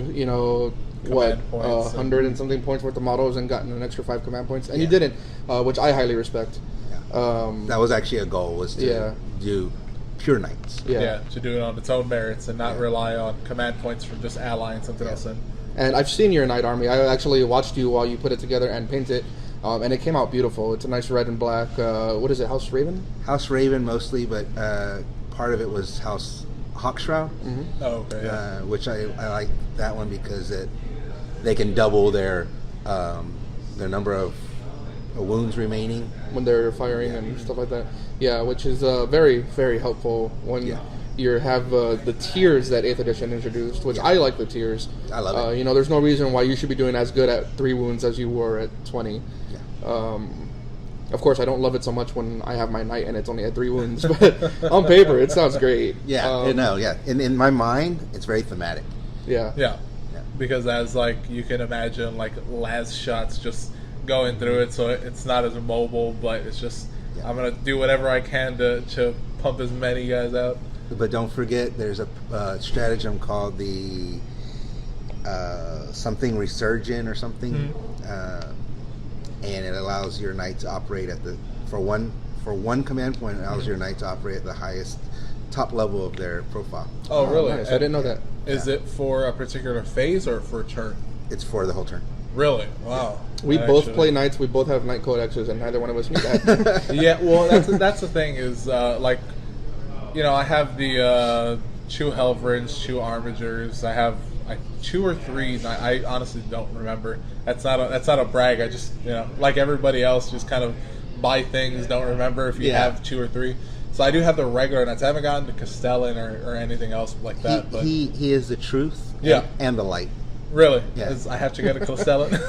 Command points 100 and something points worth of models and gotten an extra 5 command points, and you didn't, which I highly respect. Yeah. That was actually a goal, was to do pure knights. Yeah, to do it on its own merits and not rely on command points from just allying something else in. And I've seen your knight army. I actually watched you while you put it together and painted it. And it came out beautiful. It's a nice red and black. What is it, House Raven? House Raven mostly, but part of it was House Hawkshroud, Oh, okay. Yeah. which I like that one because they can double their number of wounds remaining when they're firing and stuff like that. Yeah, which is very, very helpful when you have the tiers that 8th edition introduced, which I like the tiers. I love it. You know, there's no reason why you should be doing as good at 3 wounds as you were at 20. Yeah. Of course, I don't love it so much when I have my knight and it's only at 3 wounds, but on paper, it sounds great. Yeah, In my mind, it's very thematic. Yeah. Yeah. Because as like you can imagine, like last shots just going through it, so it's not as mobile, but it's just I'm gonna do whatever I can to pump as many guys out. But don't forget, there's a stratagem called the something resurgent or something, and it allows your knight to operate at for one command point. It allows your knight to operate at the highest top level of their profile. Oh, really? Nice. I didn't know that. Is it for a particular phase or for a turn? It's for the whole turn. Really? Wow. We both play knights. We both have knight codexes, and neither one of us knew that. Yeah. Well, that's the thing is like, you know, I have the 2 Helverins, 2 Armigers. I have 2 or 3. I honestly don't remember. That's not a brag. I just, you know, like everybody else, just kind of buy things, don't remember if you have 2 or 3. So I do have the regular knights. I haven't gotten to Castellan or anything else like that. But he is the truth. Yeah. And the light. Really? Yeah. I have to get a Castellan.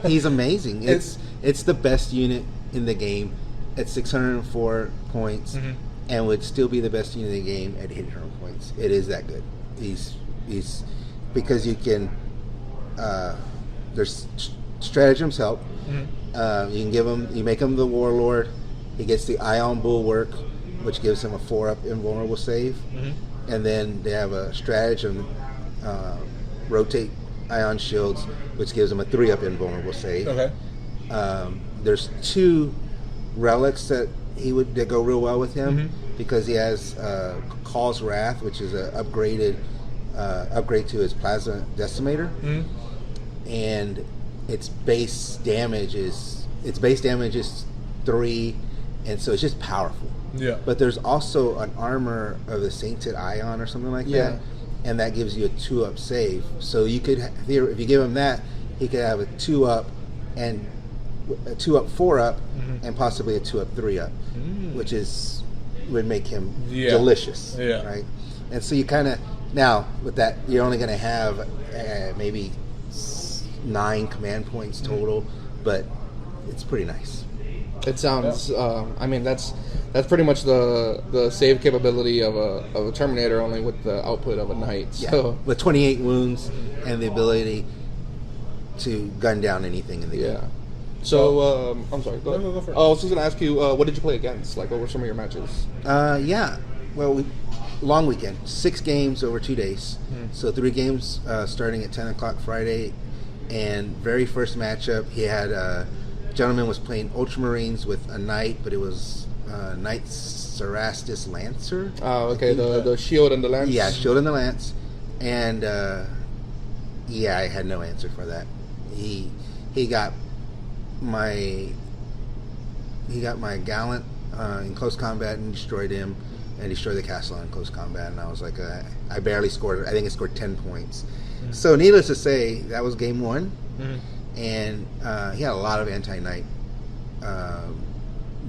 He's amazing. It's the best unit in the game at 604 points, and would still be the best unit in the game at 800 points. It is that good. He's because you can. There's stratagems help. You can give him. You make him the warlord. He gets the Ion Bulwark, which gives him a 4-up invulnerable save, and then they have a stratagem. Rotate Ion Shields, which gives him a 3-up invulnerable save. Okay. There's 2 relics that go real well with him because he has Call's Wrath, which is an upgrade to his Plasma Decimator, and its base damage is 3, and so it's just powerful. Yeah. But there's also an Armor of the Sainted Ion or something like that. And that gives you a 2-up save. So you could, if you give him that, he could have a 2-up and a 2-up, 4-up, and possibly a 2-up, 3-up, which would make him delicious, right? And so you kind of now with that, you're only going to have maybe 9 command points total, but it's pretty nice. It sounds. I mean, that's pretty much the save capability of a Terminator, only with the output of a knight. So with 28 wounds and the ability to gun down anything in the game. So I'm sorry. Go ahead. No, go for it. I was just gonna ask you, what did you play against? Like, what were some of your matches? Well, long weekend, 6 games over 2 days. So 3 games starting at 10 o'clock Friday, and very first matchup, he had. Gentleman was playing Ultramarines with a knight, but it was Knight Cerastus Lancer. Oh, okay, the shield and the lance. Yeah, shield and the lance, and I had no answer for that. He got my gallant in close combat and destroyed him, and destroyed the castle in close combat. And I was like, I barely scored. I think it scored 10 points. So needless to say, that was game 1. And he had a lot of anti-knight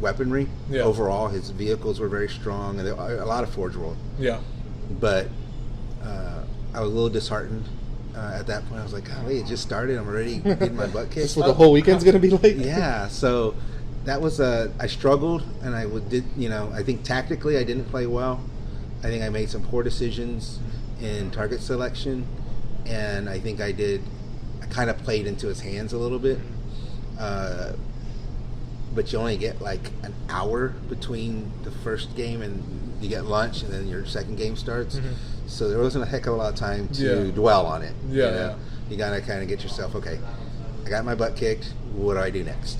weaponry. Overall, his vehicles were very strong, and a lot of forge roll. But I was a little disheartened at that point. I was like, golly, it just started. I'm already getting my butt kicked. That's what the whole weekend's going to be like? Yeah, so that was I struggled, and I think tactically I didn't play well. I think I made some poor decisions in target selection, and I think I kind of played into his hands a little bit, but you only get like an hour between the first game and you get lunch, and then your second game starts. So there wasn't a heck of a lot of time to dwell on it. You gotta kind of get yourself, okay, I got my butt kicked, what do I do next?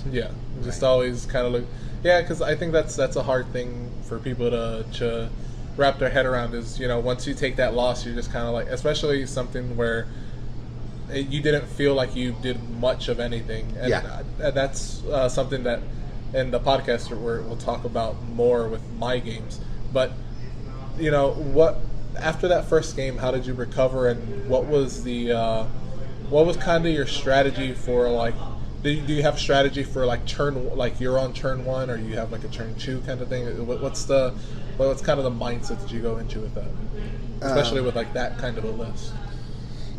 Just always kind of look, because I think that's a hard thing for people to wrap their head around is, once you take that loss, you're just kind of like, especially something where you didn't feel like you did much of anything, and that's something that in the podcast we'll talk about more with my games. But what after that first game, how did you recover, and what was kind of your strategy for like? Do you have strategy for like you're on turn 1, or you have like a turn 2 kind of thing? What's kind of the mindset that you go into with that, especially with like that kind of a list?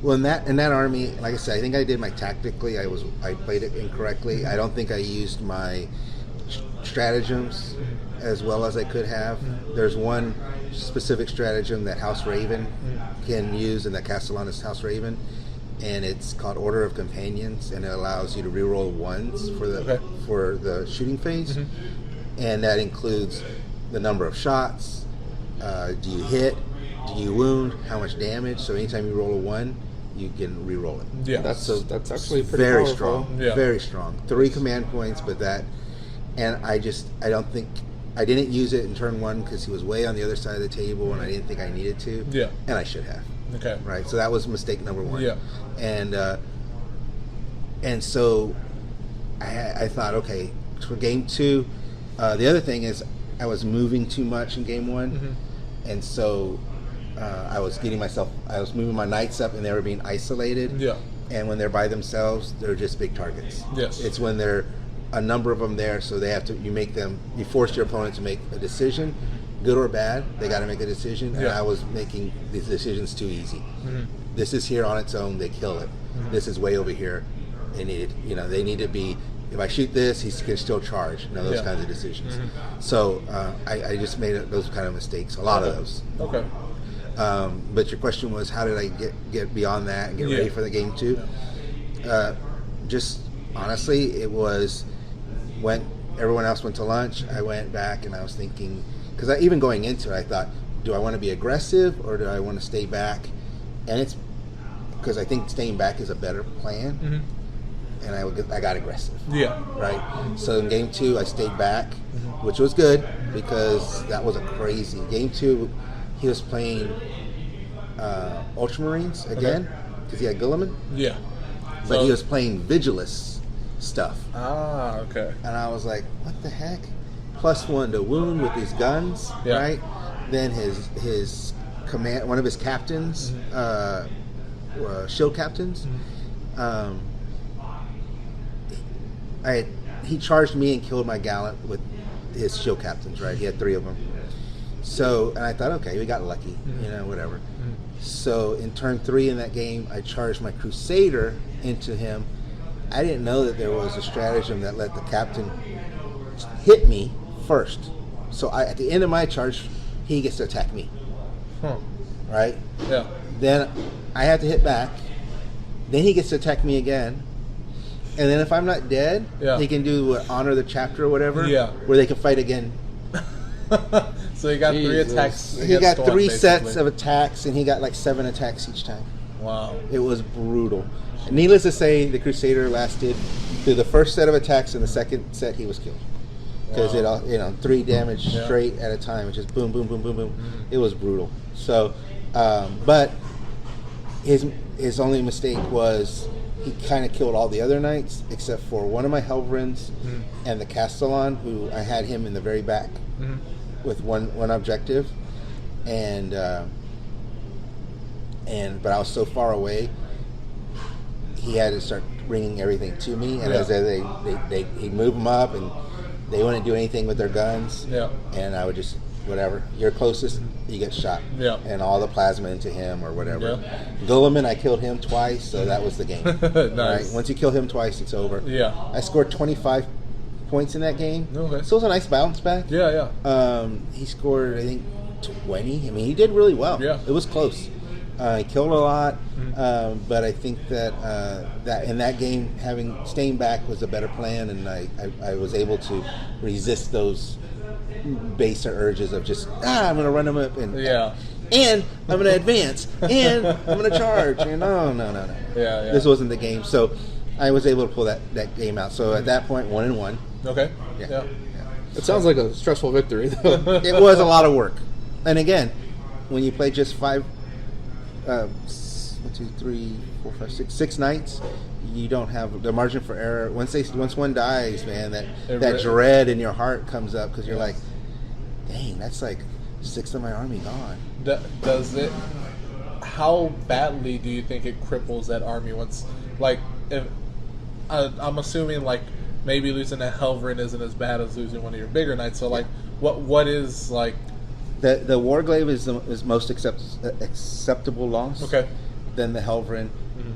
Well, in that army, like I said, I think I did my tactically. I played it incorrectly. I don't think I used my stratagems as well as I could have. There's one specific stratagem that House Raven can use, and that Castellan is House Raven, and it's called Order of Companions, and it allows you to reroll ones for the shooting phase, and that includes the number of shots. Do you hit? Do you wound? How much damage? So anytime you roll a 1, you can re-roll it. Yeah, that's actually pretty very powerful. strong. Yeah. Very strong. 3 command points, but that, and I don't think I didn't use it in turn 1 because he was way on the other side of the table, and I didn't think I needed to. Yeah, and I should have. Okay. Right. So that was mistake number 1. Yeah. And so I thought, okay, for game 2, the other thing is I was moving too much in game 1, and so. I was moving my knights up, and they were being isolated. Yeah. And when they're by themselves, they're just big targets. Yes. It's when there are a number of them there, so you force your opponent to make a decision, good or bad. They got to make a decision, and I was making these decisions too easy. This is here on its own. They kill it. This is way over here. They need to be. If I shoot this, he can still charge. Those kinds of decisions. So I just made those kind of mistakes. A lot of those. Okay. But your question was, how did I get beyond that and get ready for the game 2? Just honestly, it was when everyone else went to lunch, I went back and I was thinking, because even going into it, I thought, do I want to be aggressive or do I want to stay back? And it's because I think staying back is a better plan. And I got aggressive. Yeah. Right. So in game 2, I stayed back, which was good because that was a crazy game 2. He was playing Ultramarines again because he had Guilliman. Yeah. But he was playing Vigilus stuff. Ah, okay. And I was like, what the heck? +1 to wound with these guns, right? Then his command, one of his captains, shield captains, he charged me and killed my gallant with his shield captains, right? He had 3 of them. So, and I thought, okay, we got lucky, whatever. So in turn 3 in that game, I charged my Crusader into him. I didn't know that there was a stratagem that let the captain hit me first. So at the end of my charge, he gets to attack me. Right? Yeah. Then I have to hit back. Then he gets to attack me again. And then if I'm not dead, he can do Honor the Chapter or whatever, where they can fight again. So he got 3 attacks. He got 3 sets of attacks, and he got like 7 attacks each time. Wow. It was brutal. And needless to say, the Crusader lasted through the first set of attacks, and the second set he was killed. Because it 3 damage straight at a time, which is boom, boom, boom, boom, boom. It was brutal. So, but his only mistake was he kind of killed all the other knights except for one of my Helvrins and the Castellan, who I had him in the very back with one objective, and but I was so far away, he had to start bringing everything to me, and as he'd move them up, and they wouldn't do anything with their guns, and I would just whatever, you're closest, you get shot, and all the plasma into him or whatever. Guilliman, I killed him twice, so that was the game. Nice. Right? Once you kill him twice, it's over. I scored 25 points in that game, so it was a nice bounce back. He scored, I think, 20. I mean, he did really well. It was close. He killed a lot, but I think that that in that game, staying back was a better plan, and I was able to resist those baser urges of just I'm going to run them up and I'm going to advance and I'm going to charge. No. This wasn't the game, so I was able to pull that game out. So at that point, 1-1. Okay. Yeah. It sounds like a stressful victory, though. It was a lot of work, and again, when you play just 6 nights, you don't have the margin for error. Once one dies, man, that dread in your heart comes up because you're like, dang, that's like 6 of my army gone. Does it? How badly do you think it cripples that army once? Like, if I'm assuming like maybe losing a Helverin isn't as bad as losing one of your bigger knights. So like, what is like? The Warglaive is most acceptable loss. Okay. Then the Helverin,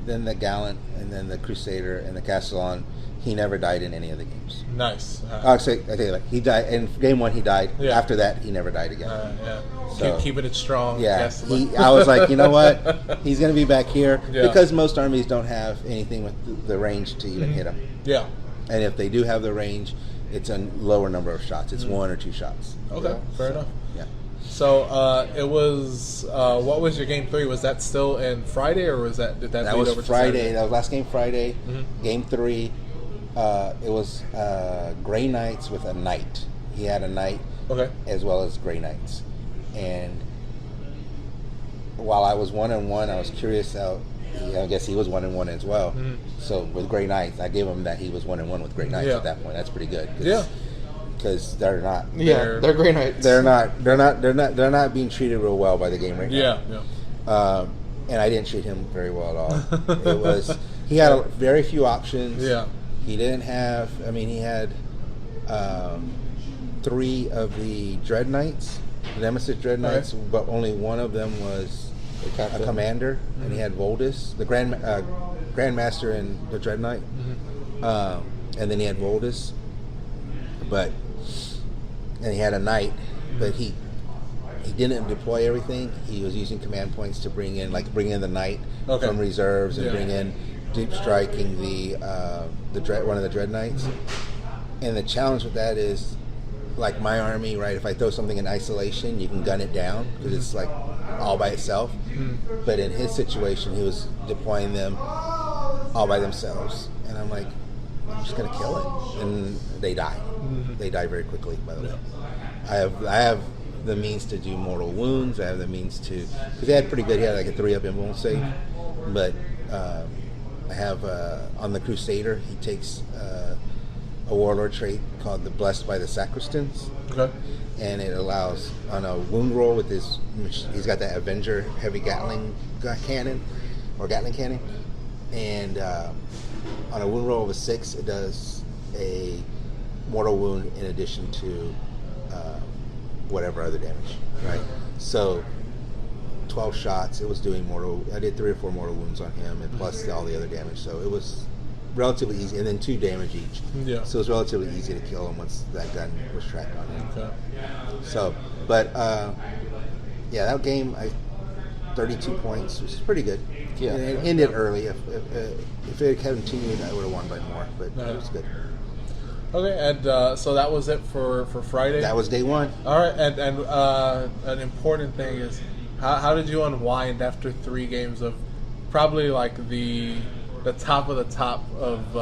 then the Gallant, and then the Crusader and the Castellan. He never died in any of the games. Nice. Actually, I think he died in game 1. He died. Yeah. After that, he never died again. Yeah. So, Keeping it strong. Yeah. Castellan. I was like, you know what? He's going to be back here Yeah. because most armies don't have anything with the range to even hit him. Yeah. And if they do have the range, it's a lower number of shots. It's 1 or 2 shots. Okay. Yeah. Fair enough. Yeah. So it was. What was your game 3? Was that still in Friday, or was that did that? That bleed was over to Friday. Saturday? That was last game Friday. Mm-hmm. Game 3. It was Grey Knights with a knight. He had a knight Okay. as well as Grey Knights. And while I was 1-1, I was curious how. I guess he was 1-1 as well. Mm-hmm. So with Grey Knights, I gave him that he was 1-1 with Grey Knights Yeah. at that point. That's pretty good. Yeah. Because they're not. Yeah, they're great knights. They're not being treated real well by the game right now. Yeah. And I didn't treat him very well at all. He had very few options. Yeah. He didn't have. I mean, he had 3 of the Dread Knights, the Nemesis Dread Knights, but only one of them was a commander, and he had Voldus, the Grandmaster and the Dread Knight, and then he had Voldus, and he had a knight, but he didn't deploy everything. He was using command points to bring in the knight from reserves and bring in deep striking one of the Dread Knights. And the challenge with that is, like my army, right? If I throw something in isolation, you can gun it down because it's like all by itself. But in his situation, he was deploying them all by themselves, and I'm like, I'm just gonna kill it, and they die. They die very quickly. By the way, I have the means to do mortal wounds. I have the means to, because they had pretty good. He had like a 3-up invuln save, but I have on the Crusader, he takes a warlord trait called the Blessed by the Sacristans. Okay. And it allows on a wound roll with he's got that Avenger heavy Gatling cannon, and on a wound roll of a 6, it does a mortal wound in addition to whatever other damage, right? So 12 shots, it was doing mortal. I did 3 or 4 mortal wounds on him, and plus all the other damage. So it was relatively easy, and then 2 damage each. Yeah. So it was relatively easy to kill him once that gun was tracked on him. Okay. So, but that game, 32 points, which is pretty good. Yeah. And it ended early. If it had continued, I would have won by more, but it was good. Okay, and so that was it for Friday. That was day 1. All right, and an important thing is, how did you unwind after 3 games of probably like the top of the top of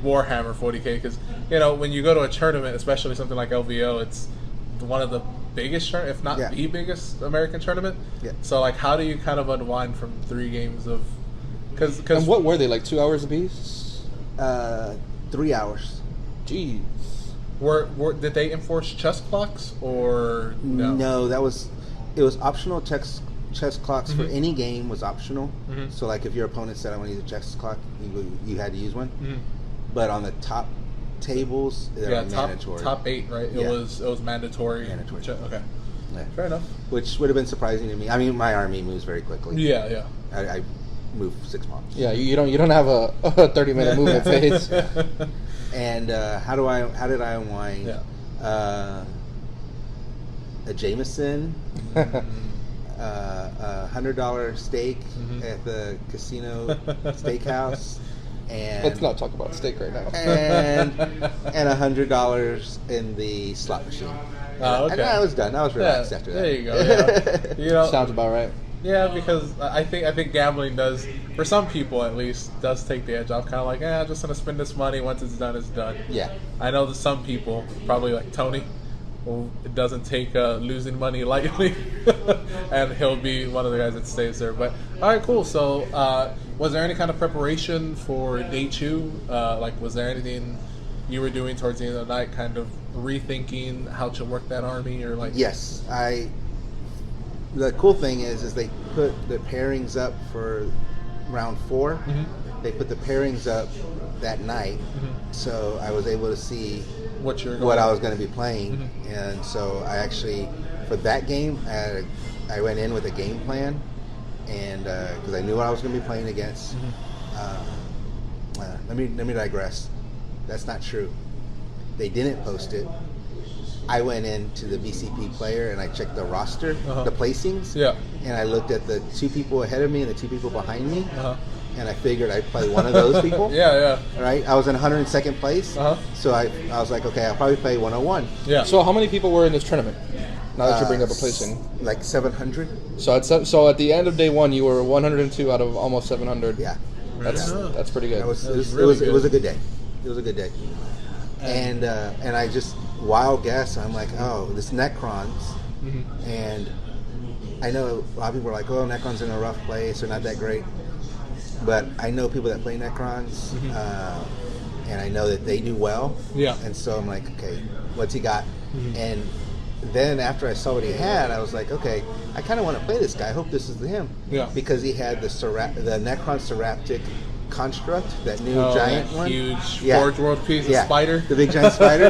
Warhammer 40K? Because when you go to a tournament, especially something like LVO, it's one of the biggest, if not the biggest American tournament. Yeah. So like, how do you kind of unwind from 3 games of? Because And what were they, like 2 hours apiece? 3 hours. Jeez. Did they enforce chess clocks or no? No, it was optional. Chess clocks for any game was optional. So like if your opponent said I want to use a chess clock, you had to use one. But on the top tables, they were mandatory. Top 8, right? It was mandatory. Mandatory. Okay. Yeah. Fair enough. Which would have been surprising to me. I mean, my army moves very quickly. Yeah. I move 6 months. Yeah, you don't have a 30-minute movement phase. And how did I unwind? Yeah. A Jameson, $100 steak at the casino steakhouse, and Let's not talk about steak right now. and $100 in the slot machine. Oh, okay. And I was done. I was relaxed after that. There you go. Yeah. Sounds about right. Yeah, because I think gambling does, for some people at least, does take the edge off. Kind of like, I'm just gonna spend this money. Once it's done, it's done. Yeah. I know that some people, probably like Tony, who doesn't take losing money lightly, and he'll be one of the guys that stays there. But all right, cool. So, was there any kind of preparation for day 2? Like, was there anything you were doing towards the end of the night, kind of rethinking how to work that army, or like? Yes, the cool thing is they put the pairings up for round 4. Mm-hmm. They put the pairings up that night, so I was able to see What I was going to be playing, Mm-hmm. and so I actually for that game I went in with a game plan, and because I knew what I was going to be playing against. Let me digress. That's not true. They didn't post it. I went into the BCP player and I checked the roster, the placings, and I looked at the 2 people ahead of me and the 2 people behind me, and I figured I'd play one of those people. Right? I was in 102nd place, so I was like, okay, I'll probably play 101. So how many people were in this tournament? Now that you bring up a placing, like 700. So at the end of day 1, you were 102 out of almost 700. Yeah, that's pretty good. It was a good day. It was a good day, and I just wild guess. I'm like, oh, this Necrons, and I know a lot of people are like, oh, Necrons in a rough place, they're not that great, but I know people that play Necrons, and I know that they do well. And so I'm like, okay, what's he got? And then after I saw what he had, I was like, okay, I kind of want to play this guy. I hope this is him. Because he had the Necron Seraptic construct, that new giant one, huge Forge World piece of spider, the big giant spider.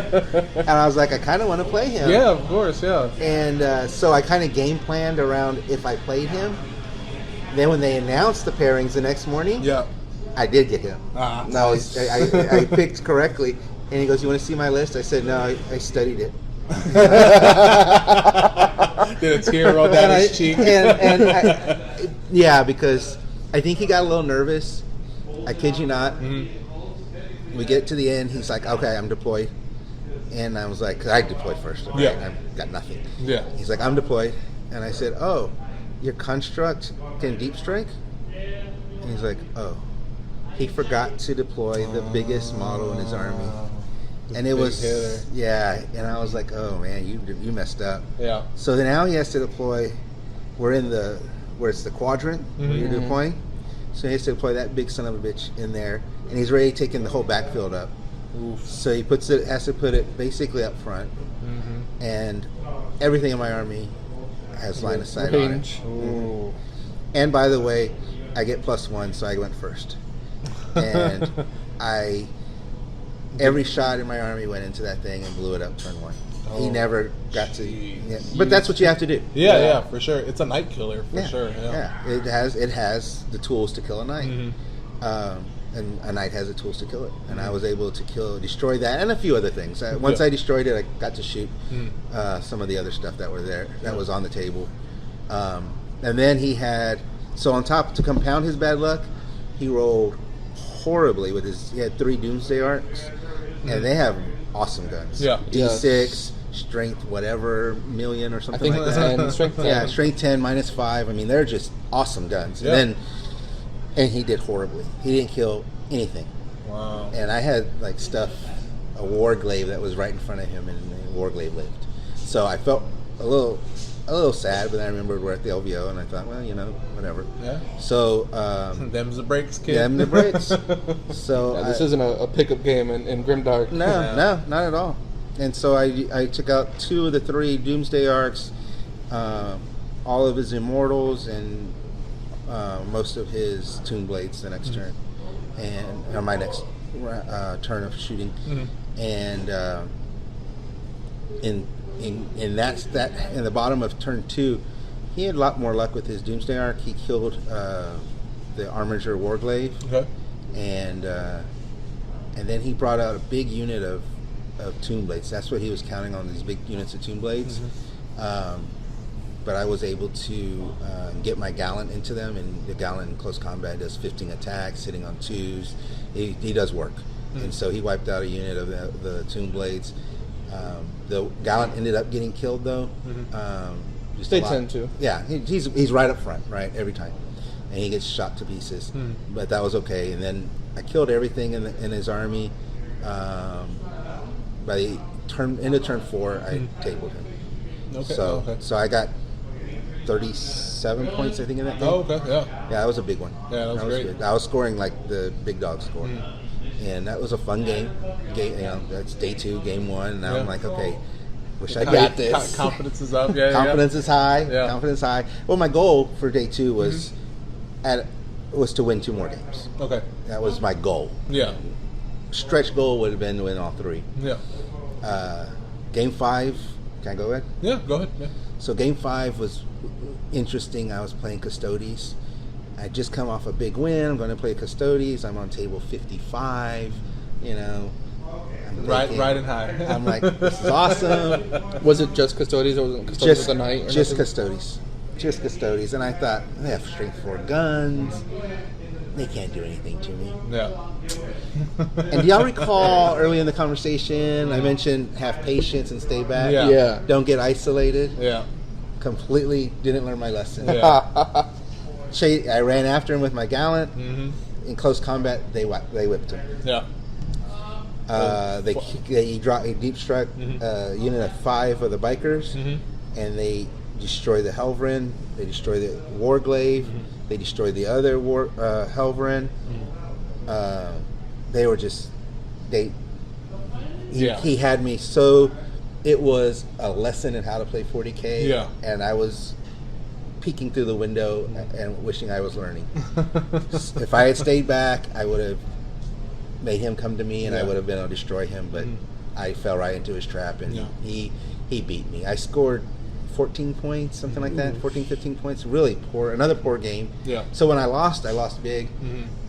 And I was like, I kind of want to play him. Yeah, of course, yeah. And so I kind of game planned around if I played him. Then when they announced the pairings the next morning, I did get him. Nice. I picked correctly. And he goes, "You want to see my list?" I said, "No, I studied it." Did a tear roll down his cheek? Yeah, because I think he got a little nervous. I kid you not. We get to the end. He's like, "Okay, I'm deployed," and I was like, "Cause I deployed first. Okay? I've got nothing." He's like, "I'm deployed," and I said, "Oh, your construct can deep strike?" And he's like, "Oh." He forgot to deploy the biggest model in his army. And it was and I was like, oh man, you messed up. So then now he has to deploy. We're in where it's the quadrant where you're deploying. So he has to deploy that big son of a bitch in there, and he's already taking the whole backfield up. So he has to put it basically up front, and everything in my army has line of sight on it. And by the way, I get +1, so I went first, and every shot in my army went into that thing and blew it up turn 1. He never got to, but that's what you have to do. Yeah, for sure. It's a night killer for sure. It has the tools to kill a knight, and a knight has the tools to kill it. And I was able to destroy that and a few other things. Once I destroyed it, I got to shoot some of the other stuff that were there that was on the table. And then he had on top to compound his bad luck, he rolled horribly with he had 3 Doomsday Arcs, and they have awesome guns. D6, strength whatever million or something like that. Strength 10. Yeah, strength 10 -5. I mean, they're just awesome guns. And he did horribly. He didn't kill anything. Wow. And I had like a Warglaive that was right in front of him, and the Warglaive lived. So I felt a little sad, but then I remembered we're at the LVO, and I thought, well, whatever. So them's the breaks, kid. Them the breaks. So this isn't a pickup game in Grimdark. No, not at all. And so I took out 2 of the 3 Doomsday Arcs, all of his Immortals, and most of his Tomb Blades the next turn, and my next turn of shooting, and in the bottom of turn 2, he had a lot more luck with his Doomsday Arc. He killed the Armiger Warglaive, and then he brought out a big unit of Tomb Blades. That's what he was counting on, these big units of Tomb Blades. But I was able to get my Gallant into them, and the Gallant in close combat does 15 attacks, hitting on 2s. He does work, and so he wiped out a unit of the Tomb Blades. The Gallant ended up getting killed though. They tend to. Yeah, he's right up front, right, every time, and he gets shot to pieces. But that was okay. And then I killed everything in his army. By the end of turn 4, I tabled him. So I got 37 points, I think, in that game. Yeah, that was a big one. Yeah, that was great. Good. I was scoring like the big dog score. And that was a fun game. That's day 2, game 1. And now I'm like, okay, Wish I got this. Confidence is up. Yeah, Confidence is high. Yeah. Confidence high. Well, my goal for day 2 was was to win 2 more games. Okay. That was my goal. Yeah. Stretch goal would have been to win all 3. Yeah. Game 5. Can I go ahead? Yeah. Go ahead. Yeah. So game 5 was interesting. I was playing Custodes. I just come off a big win. I'm going to play Custodes. I'm on table 55. You know, I'm Riding high. I'm like, this is awesome. Was it just Custodes or was it Custodes of the night? Or Just nothing? Custodes. Just Custodes. And I thought, they have strength 4 guns. They can't do anything to me. Yeah. And do y'all recall early in the conversation I mentioned have patience and stay back? Yeah. Yeah. Don't get isolated. Yeah. Completely didn't learn my lesson. Yeah. I ran after him with my gallant. Mm-hmm. In close combat, they whipped him. Yeah. He deep struck unit of 5 of the bikers, and they destroyed the Helvren. They destroyed the Warglaive. They destroyed the other Helvren. They were just he had me so. It was a lesson in how to play 40K. Yeah. And I was peeking through the window and wishing I was learning. If I had stayed back, I would have made him come to me, and I would have been able to destroy him. But I fell right into his trap, and he beat me. I scored 14 points, something like that, 14, 15 points. Really poor, another poor game. Yeah. So when I lost big,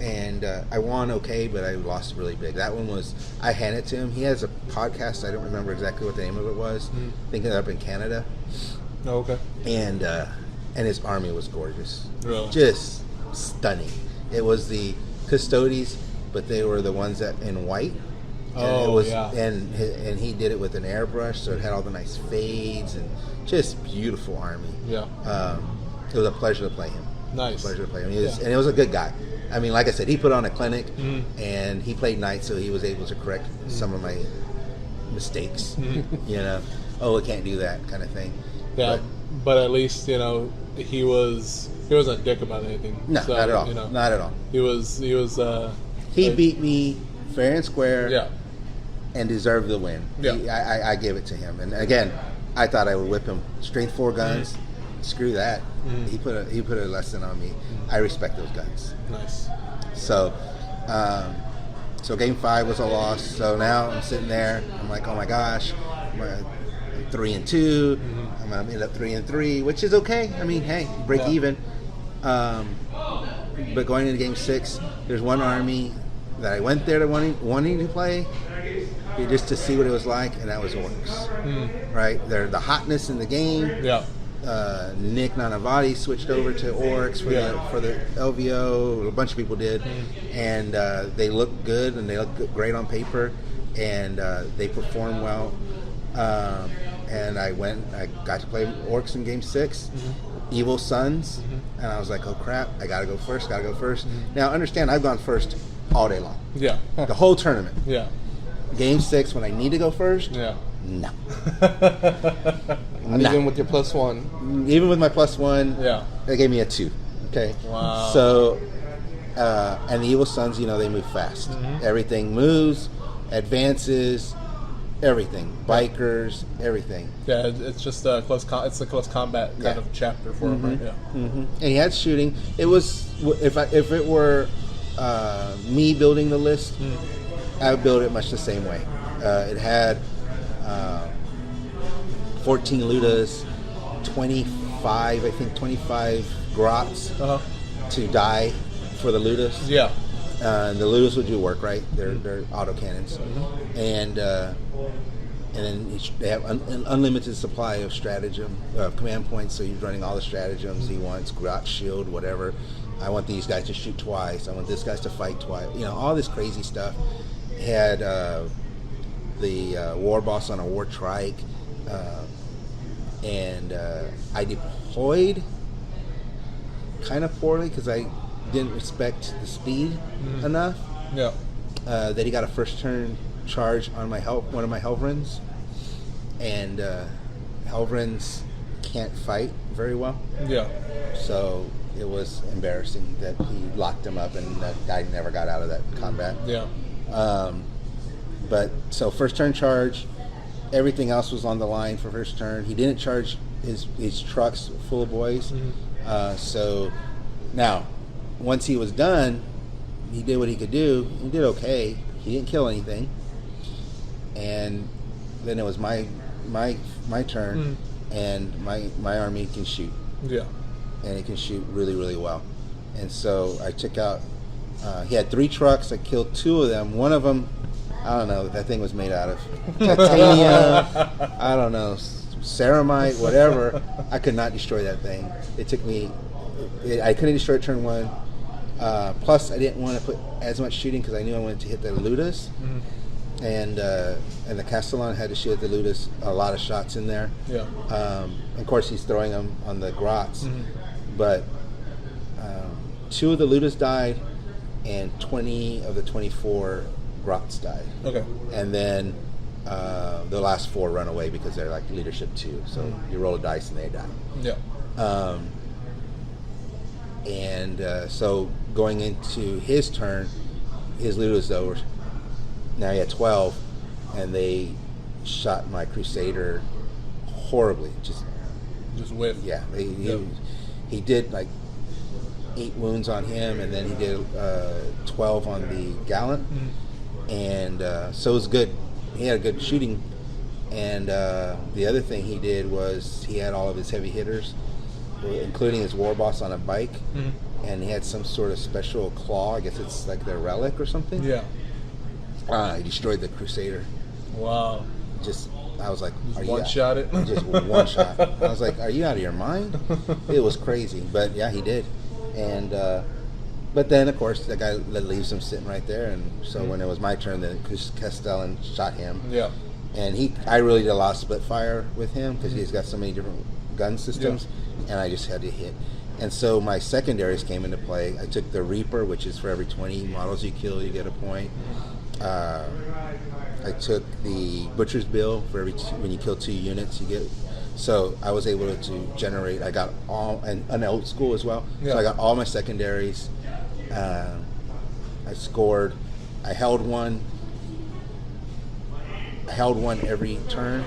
and I won okay, but I lost really big. That one was, I handed it to him. He has a podcast, I don't remember exactly what the name of it was. I think it's up in Canada. Oh, okay. And his army was gorgeous. Really? Just stunning. It was the Custodes, but they were the ones that in white. And he did it with an airbrush, so it had all the nice fades and just beautiful army. Yeah. It was a pleasure to play him. Nice. Pleasure to play him. And he was a good guy. I mean, like I said, he put on a clinic, and he played night, so he was able to correct some of my mistakes. You know, oh, I can't do that kind of thing. Yeah, but at least he wasn't a dick about anything. No, So, not at all. Not at all. He was. He beat me fair and square. Yeah. And deserved the win. Yeah. I gave it to him. And again, I thought I would whip him. Strength 4 guns. Screw that. He put a lesson on me. I respect those guns. Nice. So, game 5 was a loss. So now I'm sitting there. I'm like, oh my gosh, I'm 3-2. I'm gonna end up 3-3, which is okay. I mean, hey, break even. But going into game 6, there's one army that I went there to wanting to play, just to see what it was like, and that was Orcs. Right? They're the hotness in the game. Yeah. Nick Nanavati switched over to Orcs for the LVO. A bunch of people did, and they look good, and they look great on paper, and they perform well. And I got to play Orcs in game 6. Evil Sons, and I was like, oh crap, I gotta go first. Now understand, I've gone first all day long. Yeah. The whole tournament. Yeah. Game 6, when I need to go first, Yeah. no. And even with your +1. Even with my +1, Yeah. they gave me a 2. Okay. Wow. So, and the Evil Sons, they move fast. Everything moves, advances, everything. Bikers, everything. Yeah, it's just a close combat kind of chapter for him, right? Yeah. And he had shooting. It was, if it were me building the list, I would build it much the same way. It had 14 Ludas, 25 grots to die for the Ludas. Yeah. The Ludas would do work, right? They're autocannons. And then they have an unlimited supply of command points, so you're running all the stratagems he wants, grot, shield, whatever. I want these guys to shoot twice. I want this guys to fight twice. All this crazy stuff. Had the war boss on a war trike, and I deployed kind of poorly because I didn't respect the speed enough. Yeah. That he got a first turn charge on one of my Helvrins, and Helvrins can't fight very well. Yeah. So it was embarrassing that he locked him up and that guy never got out of that combat. Yeah. But so first turn charge, everything else was on the line for first turn. He didn't charge his trucks full of boys. So now, once he was done, he did what he could do. He did okay. He didn't kill anything. And then it was my turn, and my army can shoot. Yeah. And it can shoot really, really well. And so I took out. He had 3 trucks. I killed 2 of them. One of them, I don't know. That thing was made out of titanium. I don't know, ceramite, whatever. I could not destroy that thing. It took me. I couldn't destroy it turn 1. Plus, I didn't want to put as much shooting because I knew I wanted to hit the Ludas. And the Castellan had to shoot at the Ludas. A lot of shots in there. Yeah. Of course, he's throwing them on the Grots. But 2 of the Ludas died, and 20 of the 24 Grots died. Okay. And then the last 4 run away because they're like leadership 2. So you roll a dice and they die. Yeah. So going into his turn, his Ludas though were, now he had 12, and they shot my Crusader horribly. Just whiff. Yeah. He did like 8 wounds on him, and then he did 12 on the Gallant. And so it was good. He had a good shooting. And the other thing he did was he had all of his heavy hitters, including his war boss, on a bike. And he had some sort of special claw. I guess it's like their relic or something. Yeah. He destroyed the Crusader. Wow. I was like, one-shot it? Just one shot. I was like, are you out of your mind? It was crazy. But yeah, he did. And but then, of course, the guy leaves him sitting right there. And so when it was my turn, then Castellan shot him. Yeah. And I really did a lot of split fire with him because he's got so many different gun systems. Yeah. And I just had to hit. And so my secondaries came into play. I took the Reaper, which is for every 20 models you kill, you get a point. I took the Butcher's Bill for when you kill 2 units, you get. So I was able to generate. I got all an old school as well. Yeah. So I got all my secondaries. I scored. I held one every turn,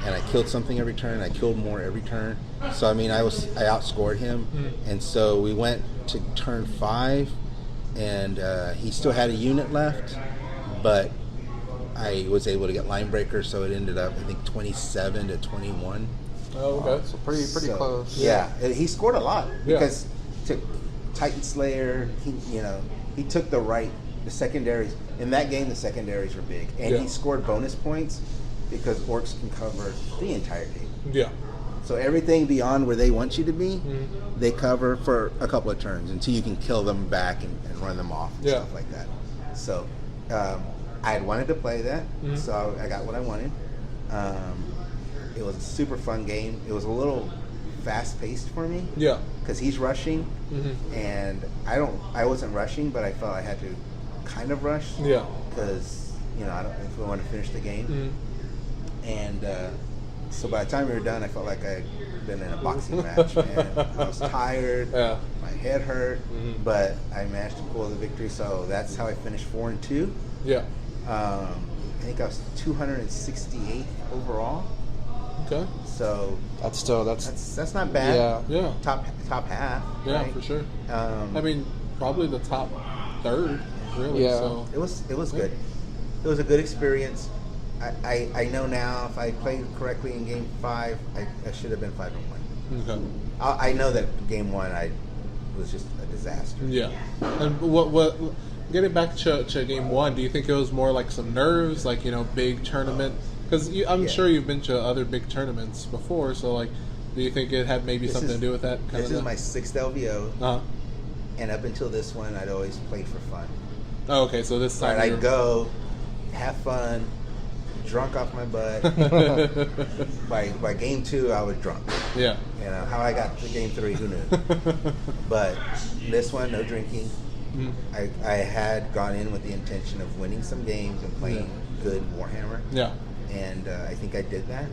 and I killed something every turn. I killed more every turn. So I mean, I outscored him, and so we went to turn 5, and he still had a unit left, but I was able to get line breaker, so it ended up I think 27 to 21. Oh, okay. So pretty close. Yeah, he scored a lot because took Titan Slayer. He took the secondaries in that game. The secondaries were big, and he scored bonus points because orcs can cover the entire game. Yeah. So everything beyond where they want you to be, they cover for a couple of turns until you can kill them back and run them off and stuff like that. So I had wanted to play that, so I got what I wanted. It was a super fun game. It was a little fast-paced for me. Yeah. Because he's rushing, and I wasn't rushing, but I felt I had to kind of rush. Yeah. Because if I want to finish the game, and so by the time we were done, I felt like I'd been in a boxing match, and I was tired. Yeah. My head hurt, but I managed to pull the victory. So that's how I finished 4-2. Yeah. I think I was 268 overall. Okay. So that's not bad. Yeah. Top half. Yeah, right? For sure. I mean, probably the top third. Really. Yeah. So. It was good. It was a good experience. I know now if I played correctly in game 5, I should have been 5-1. Okay. I know that game 1 I was just a disaster. Yeah. And what getting back to game 1, do you think it was more like some nerves, like big tournament? Because I'm sure you've been to other big tournaments before, so like, do you think it had maybe something to do with that? This is my 6th LVO, and up until this one, I'd always played for fun. Oh, okay, so this time I'd go, have fun, drunk off my butt. by game 2, I was drunk. Yeah. How I got to game 3, who knew? But this one, no drinking. I had gone in with the intention of winning some games and playing good Warhammer. Yeah. And I think I did that.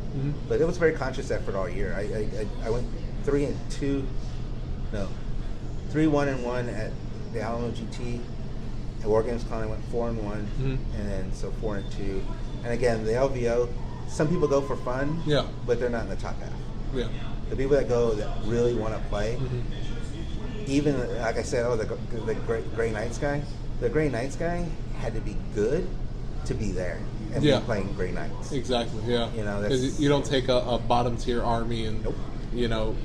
But it was a very conscious effort all year. I went 3-1-1 at the Alamo GT. At War Games Con, I went 4-1, and then so 4-2. And again, the LVO, some people go for fun, Yeah. but they're not in the top half. Yeah. The people that go that really want to play, even like I said, the Grey Knights guy. The Grey Knights guy had to be good to be there and Yeah. be playing Grey Knights. Exactly. Yeah. You know, 'Cause that's- you don't take a bottom tier army and Nope.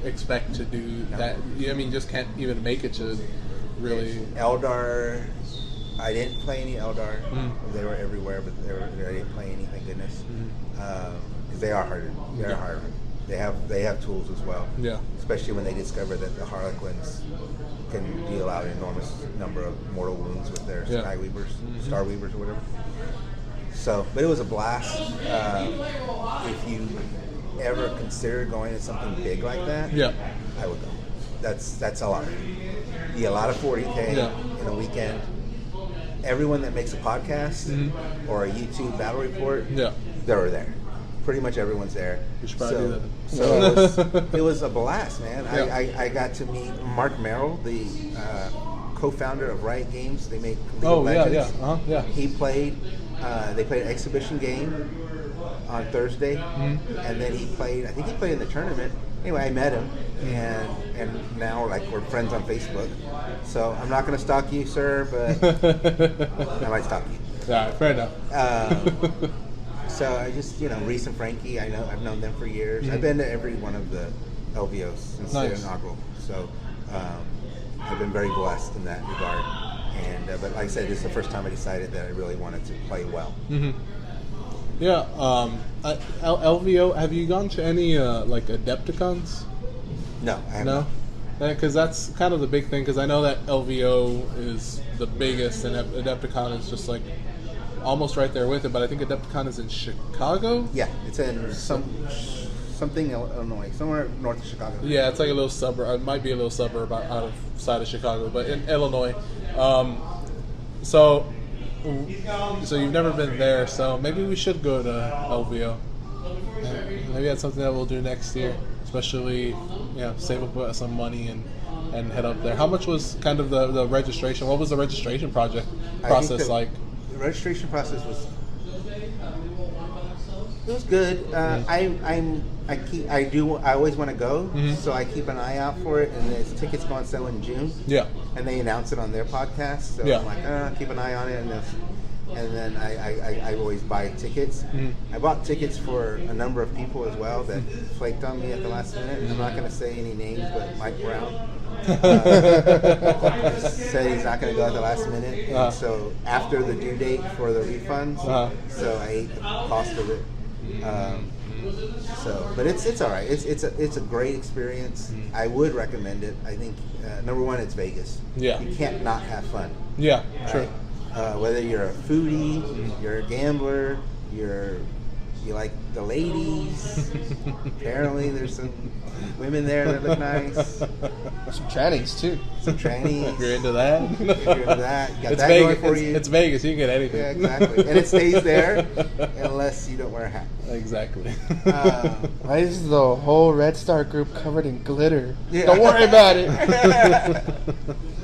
expect to do that. I mean, just can't even make it to really. Eldar, I didn't play any Eldar. Mm. They were everywhere, but I didn't play any. Thank goodness, because they are harder. They're Yeah. harder. They have tools as well. Yeah. Especially when they discover that the Harlequins can deal out an enormous number of mortal wounds with their Yeah. Sky Weavers, Star Weavers, or whatever. So, but it was a blast. If you ever consider going to something big like that, Yeah. I would go. That's a lot. You get a lot of 40K Yeah. in a weekend. Everyone that makes a podcast or a YouTube battle report, Yeah. they're there. Pretty much everyone's there. We should probably do that. So it was a blast, man. Yeah. I got to meet Mark Merrill, the co-founder of Riot Games. They make League Oh of yeah, Legends. yeah, yeah. He played. They played an exhibition game on Thursday, and then he played. I think he played in the tournament. Anyway, I met him, and now we're friends on Facebook. So I'm not going to stalk you, sir, but I might stalk you. All right, fair enough. So I just Reese and Frankie. I've known them for years. I've been to every one of the LVOs since their Nice. inaugural. So I've been very blessed in that regard. And but like I said, this is the first time I decided that I really wanted to play well. Yeah. LVO. Have you gone to any Adepticons? No, I have No. not. Because that's kind of the big thing. Because I know that LVO is the biggest, and Adepticon is just almost right there with it. But I think Adepticon is in Chicago. Yeah, it's in something Illinois, somewhere north of Chicago. Yeah, it's like a little suburb. It might be a little suburb outside of Chicago, but in Illinois. So you've never been there, so maybe we should go to LVO. Maybe that's something that we'll do next year, especially save up some money and head up there. How much was kind of the registration? What was the registration process like? The registration process was good. I always want to go, so I keep an eye out for it. And its tickets go on sale in June. Yeah. And they announce it on their podcast, so Yeah. I'm like, keep an eye on it, and then I always buy tickets. I bought tickets for a number of people as well that flaked on me at the last minute. I'm not going to say any names, but Mike Brown said he's not going to go at the last minute, and so after the due date for the refunds, so I ate the cost of it. But it's all right. It's a great experience. I would recommend it. I think number one, it's Vegas. Yeah. You can't not have fun. Yeah, true. Right? Whether you're a foodie, you're a gambler, you like the ladies. Apparently, there's some women there that look nice. Some trannies too. Some trannies. If you're into that, If you're into that, you got it's that Vegas. going for you. It's Vegas. You can get anything. Yeah, exactly. And it stays there unless you don't wear a hat. Exactly. Why is the whole Red Star group covered in glitter? Yeah. Don't worry about it.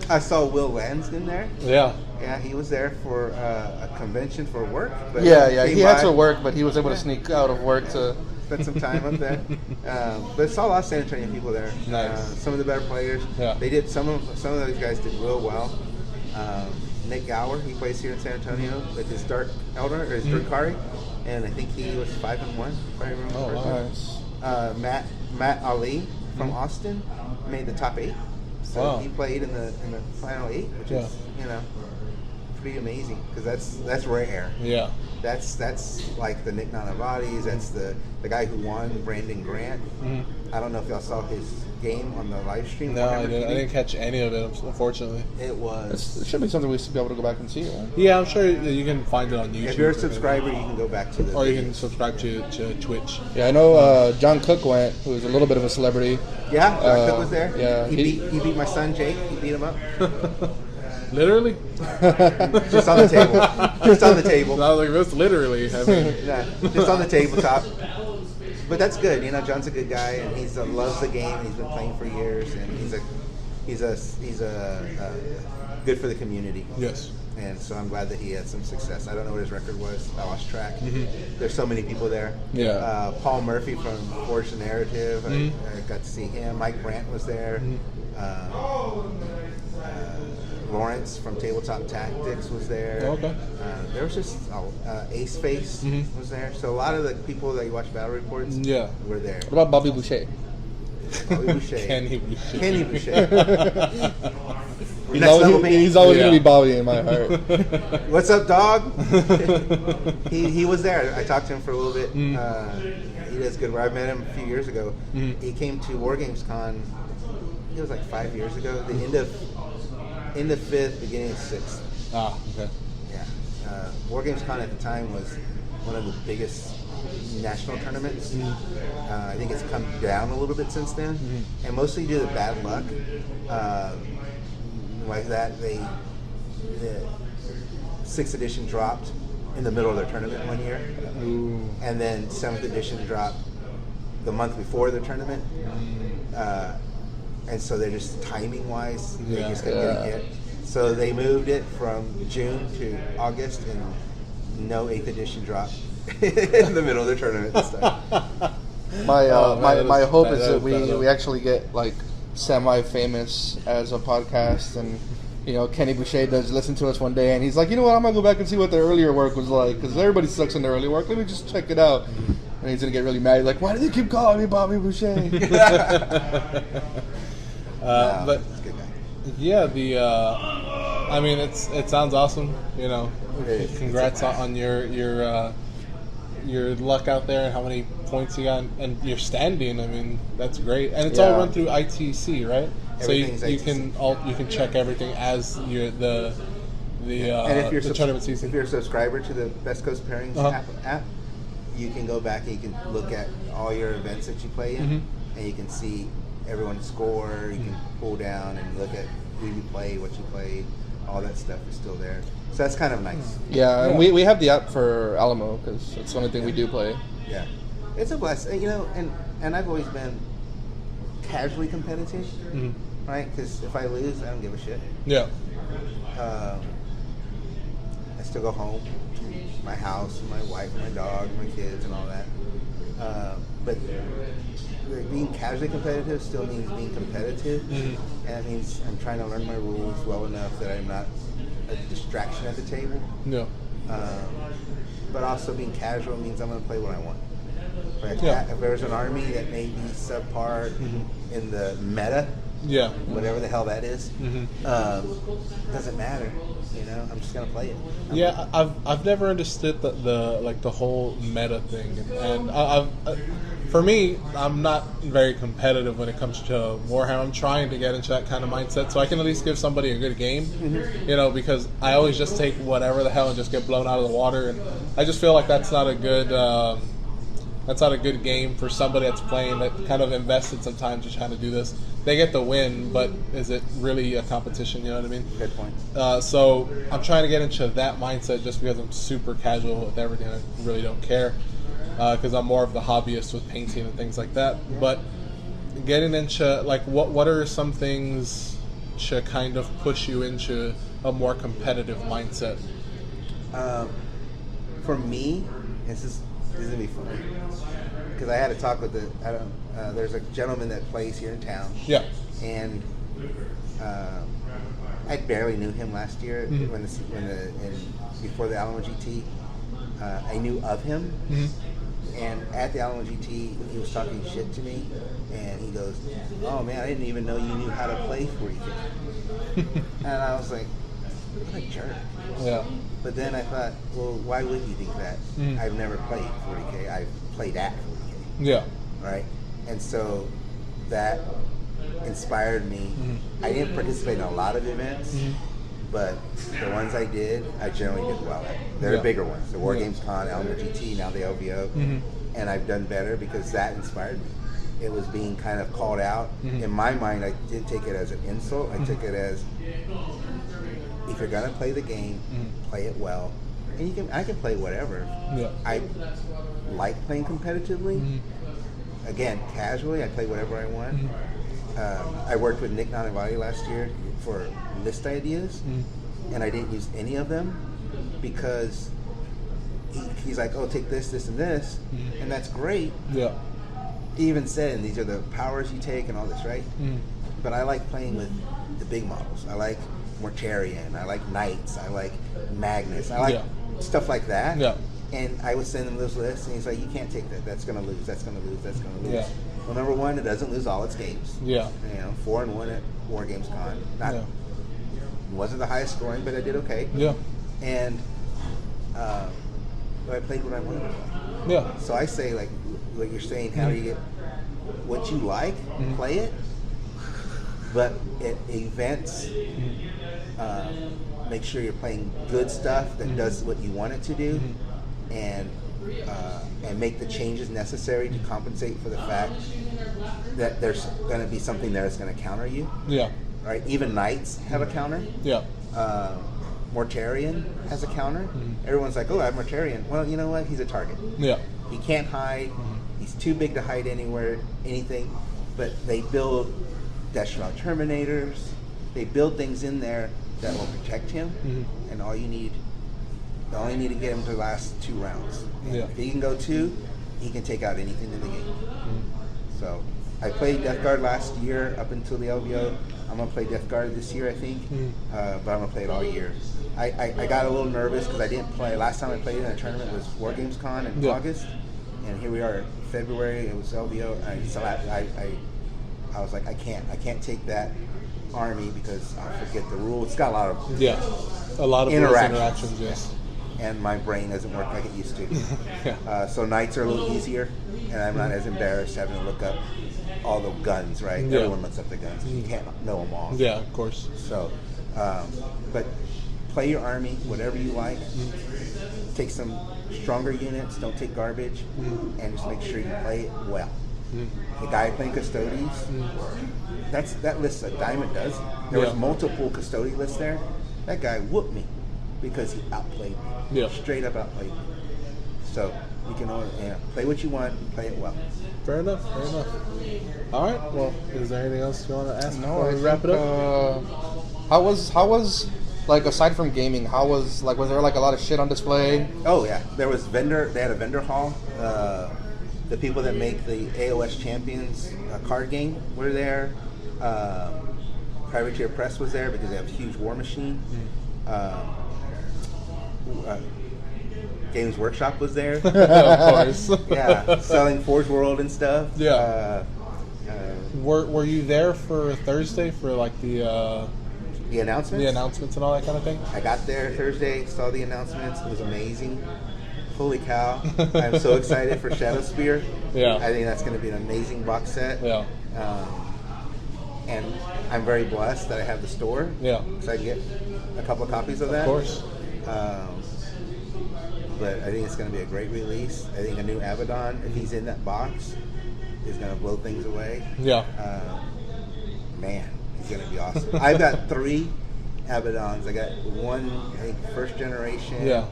I saw Will Lansden there. Yeah. Yeah, he was there for a convention for work. But Yeah. came He had by, to work, but he was able to sneak out of work to. spent some time up there. But saw a lot of San Antonio people there. Nice. Some of the better players. Yeah. They did. Some of those guys did real well. Nick Gower, he plays here in San Antonio with his Dark Elder or his Drukari, and I think he was 5-1. If I remember correctly. Nice. Matt Ali from Austin made the top 8. So Wow. he played in the final 8, which is pretty amazing because that's rare. Yeah. That's like the Nick Nanavati's. That's the guy who won, Brandon Grant. I don't know if y'all saw his game on the live stream. No, I Warhammer didn't. I TV. didn't catch any of it, unfortunately. It was. It should be something we should be able to go back and see. Right? Yeah, I'm sure you can find it on YouTube. If you're a subscriber, you can go back to the. or you can videos. subscribe to Twitch. Yeah, I know John Cook went, who's a little bit of a celebrity. Yeah, John Cook was there. yeah, he beat my son Jake. He beat him up. Literally? Just on the table. Just on the table. I was like, that's literally. I mean, Yeah, just on the tabletop. But that's good. You know, John's a good guy, and he loves the game. And he's been playing for years, and he's a good for the community. yes. And so I'm glad that he had some success. I don't know what his record was. I lost track. There's so many people there. Yeah. Paul Murphy from Forge the Narrative. I got to see him. Mike Brandt was there. Lawrence from Tabletop Tactics was there. Okay. There was just Ace Face was there. So a lot of the people that you watch Battle Reports were there. What about Bobby Boucher? Bobby Boucher. Kenny Boucher. Kenny Boucher. He's always going to be Bobby in my heart. What's up, dog? he was there. I talked to him for a little bit. He does good work. I met him a few years ago. He came to War Games Con. It was like 5 years ago. The end of 5th, beginning of 6th. Ah, okay. Yeah. War Games Con at the time was one of the biggest national tournaments. I think it's come down a little bit since then. And mostly due to bad luck. Like that, the 6th edition dropped in the middle of their tournament one year. And then 7th edition dropped the month before the tournament. And so they're just timing-wise, they just kept getting hit. So they moved it from June to August, and no 8th edition drop in the middle of the tournament this time. My hope is that we actually get like semi-famous as a podcast, and Kenny Boucher does listen to us one day, and he's like, you know what, I'm gonna go back and see what their earlier work was like, because everybody sucks in their early work. Let me just check it out. And he's gonna get really mad. He's like, why do they keep calling me Bobby Boucher? But He's a good guy. yeah, I mean, it sounds awesome. Congrats on your luck out there and how many points you got and your standing. I mean, that's great, and it's all run through ITC, right? So you can check everything as the tournament season. If you're a subscriber to the Best Coast Pairings app, you can go back and you can look at all your events that you play in, and you can see everyone's score. You can pull down and look at who you play, what you play. All that stuff is still there. So that's kind of nice. Yeah, and we have the app for Alamo because it's the only thing we do play. Yeah. It's a blessing. And I've always been casually competitive, right? Because if I lose, I don't give a shit. Yeah. I still go home to my house, and my wife, and my dog, and my kids, and all that. But being casually competitive still means being competitive, and that means I'm trying to learn my rules well enough that I'm not a distraction at the table. No. But also being casual means I'm going to play what I want. If there's an army that may be subpar in the meta, whatever the hell that is, doesn't matter. I'm just gonna play it. I've never understood the whole meta thing, and for me, I'm not very competitive when it comes to Warhammer. I'm trying to get into that kind of mindset so I can at least give somebody a good game, because I always just take whatever the hell and just get blown out of the water, and I just feel like that's not a good game for somebody that's playing that kind of invested some time to trying to do this. They get the win, but is it really a competition? You know what I mean? Good point. So I'm trying to get into that mindset just because I'm super casual with everything. I really don't care because I'm more of the hobbyist with painting and things like that. But getting into what are some things to kind of push you into a more competitive mindset? For me, this is gonna be fun because I had a talk with there's a gentleman that plays here in town. Yeah. And I barely knew him last year before the Alamo GT. I knew of him, and at the Alamo GT, he was talking shit to me, and he goes, "Oh man, I didn't even know you knew how to play 40K." And I was like, "What a jerk." Yeah. But then I thought, well, why would you think that? I've never played 40K. I've played at 40K. Yeah. Right? And so that inspired me. I didn't participate in a lot of events, but the ones I did, I generally did well at. They're the bigger ones. The War Games Con, Alamo GT, now the LVO. And I've done better because that inspired me. It was being kind of called out. In my mind, I didn't take it as an insult. I took it as, if you're gonna play the game, play it well, and I can play whatever. Yeah. I like playing competitively. Again, casually, I play whatever I want. I worked with Nick Nanavati last year for list ideas, and I didn't use any of them because he's like, oh, take this, this, and this, and that's great. Yeah. He even said, and these are the powers you take and all this, right? But I like playing with the big models. I like Mortarion. I like Knights. I like Magnus. I like stuff like that. Yeah. And I would send him those lists, and he's like, you can't take that. That's going to lose. That's going to lose. That's going to lose. Yeah. Well, number one, it doesn't lose all its games. Yeah. 4-1 at War Games Con. Wasn't the highest scoring, but I did okay. Yeah. And but I played what I wanted to play. Yeah. So I say, like what you're saying, how do you get what you like, play it, but at events, make sure you're playing good stuff that does what you want it to do, and make the changes necessary to compensate for the fact that there's going to be something there that's going to counter you. Yeah. Right? Even Knights have a counter. Yeah. Mortarion has a counter. Everyone's like, oh, I have Mortarion. Well, you know what? He's a target. Yeah. He can't hide. He's too big to hide anywhere, anything. But they build Death Shroud Terminators. They build things in there that will protect him. And all you need to get him to last 2 rounds. Yeah. If he can go 2, he can take out anything in the game. So I played Death Guard last year up until the LVO. I'm going to play Death Guard this year, I think. But I'm going to play it all year. I got a little nervous because I didn't play. Last time I played in a tournament was War Games Con in August. And here we are in February. It was LVO. So I was like, I can't take that army because I forget the rules. It's got a lot of a lot of interactions. Yes. And my brain doesn't work like it used to. So Knights are a little easier, and I'm not as embarrassed having to look up all the guns, right? Yeah. Everyone looks up the guns. You can't know them all. Yeah, of course. So, but play your army, whatever you like. Take some stronger units, don't take garbage, and just make sure you play it well. The guy playing Custodes, that list's a dime a dozen. There was multiple Custodian lists there. That guy whooped me because he outplayed me. Yeah. Straight up outplayed me. So you can only play what you want and play it well. Fair enough. All right. Well, is there anything else you want to ask before we I wrap it think, up? How was like, aside from gaming, was there like a lot of shit on display? Oh yeah, there was they had a vendor hall. The people that make the AOS Champions card game were there. Privateer Press was there because they have a huge war machine. Games Workshop was there. Of course. Yeah, selling Forge World and stuff. Yeah. Were you there for Thursday for like the announcements? The announcements and all that kind of thing? I got there Thursday, saw the announcements. It was amazing. Holy cow. I'm so excited for Shadow Spear. Yeah. I think that's going to be an amazing box set. Yeah. And I'm very blessed that I have the store. Yeah. So I can get a couple of copies of that. Of course. But I think it's going to be a great release. I think a new Abaddon, if he's in that box, is going to blow things away. Yeah. Man, he's going to be awesome. I've got 3 Abaddons. I got one, I think, first generation. Yeah.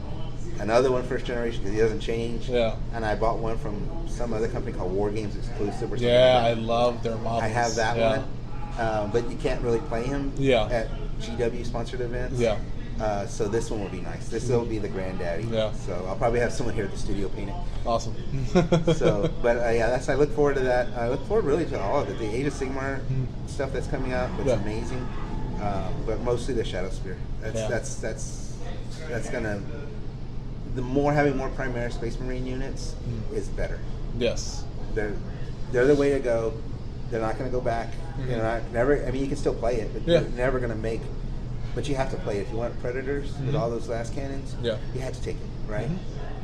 Another one first generation because he doesn't change. Yeah. And I bought one from some other company called War Games Exclusive or something. Yeah, like I love their models. I have that one. But you can't really play him at GW sponsored events. Yeah. So this one will be nice. This will be the granddaddy. Yeah. So I'll probably have someone here at the studio paint it. Awesome. But I look forward to that. I look forward really to all of it. The Age of Sigmar stuff that's coming out, it's amazing. But mostly the Shadow Spear. That's gonna. Having more Primaris Space Marine units is better. Yes. They're the way to go. They're not going to go back. You can still play it, but you're never going to make. But you have to play it. If you want Predators with all those last cannons, you have to take it, right?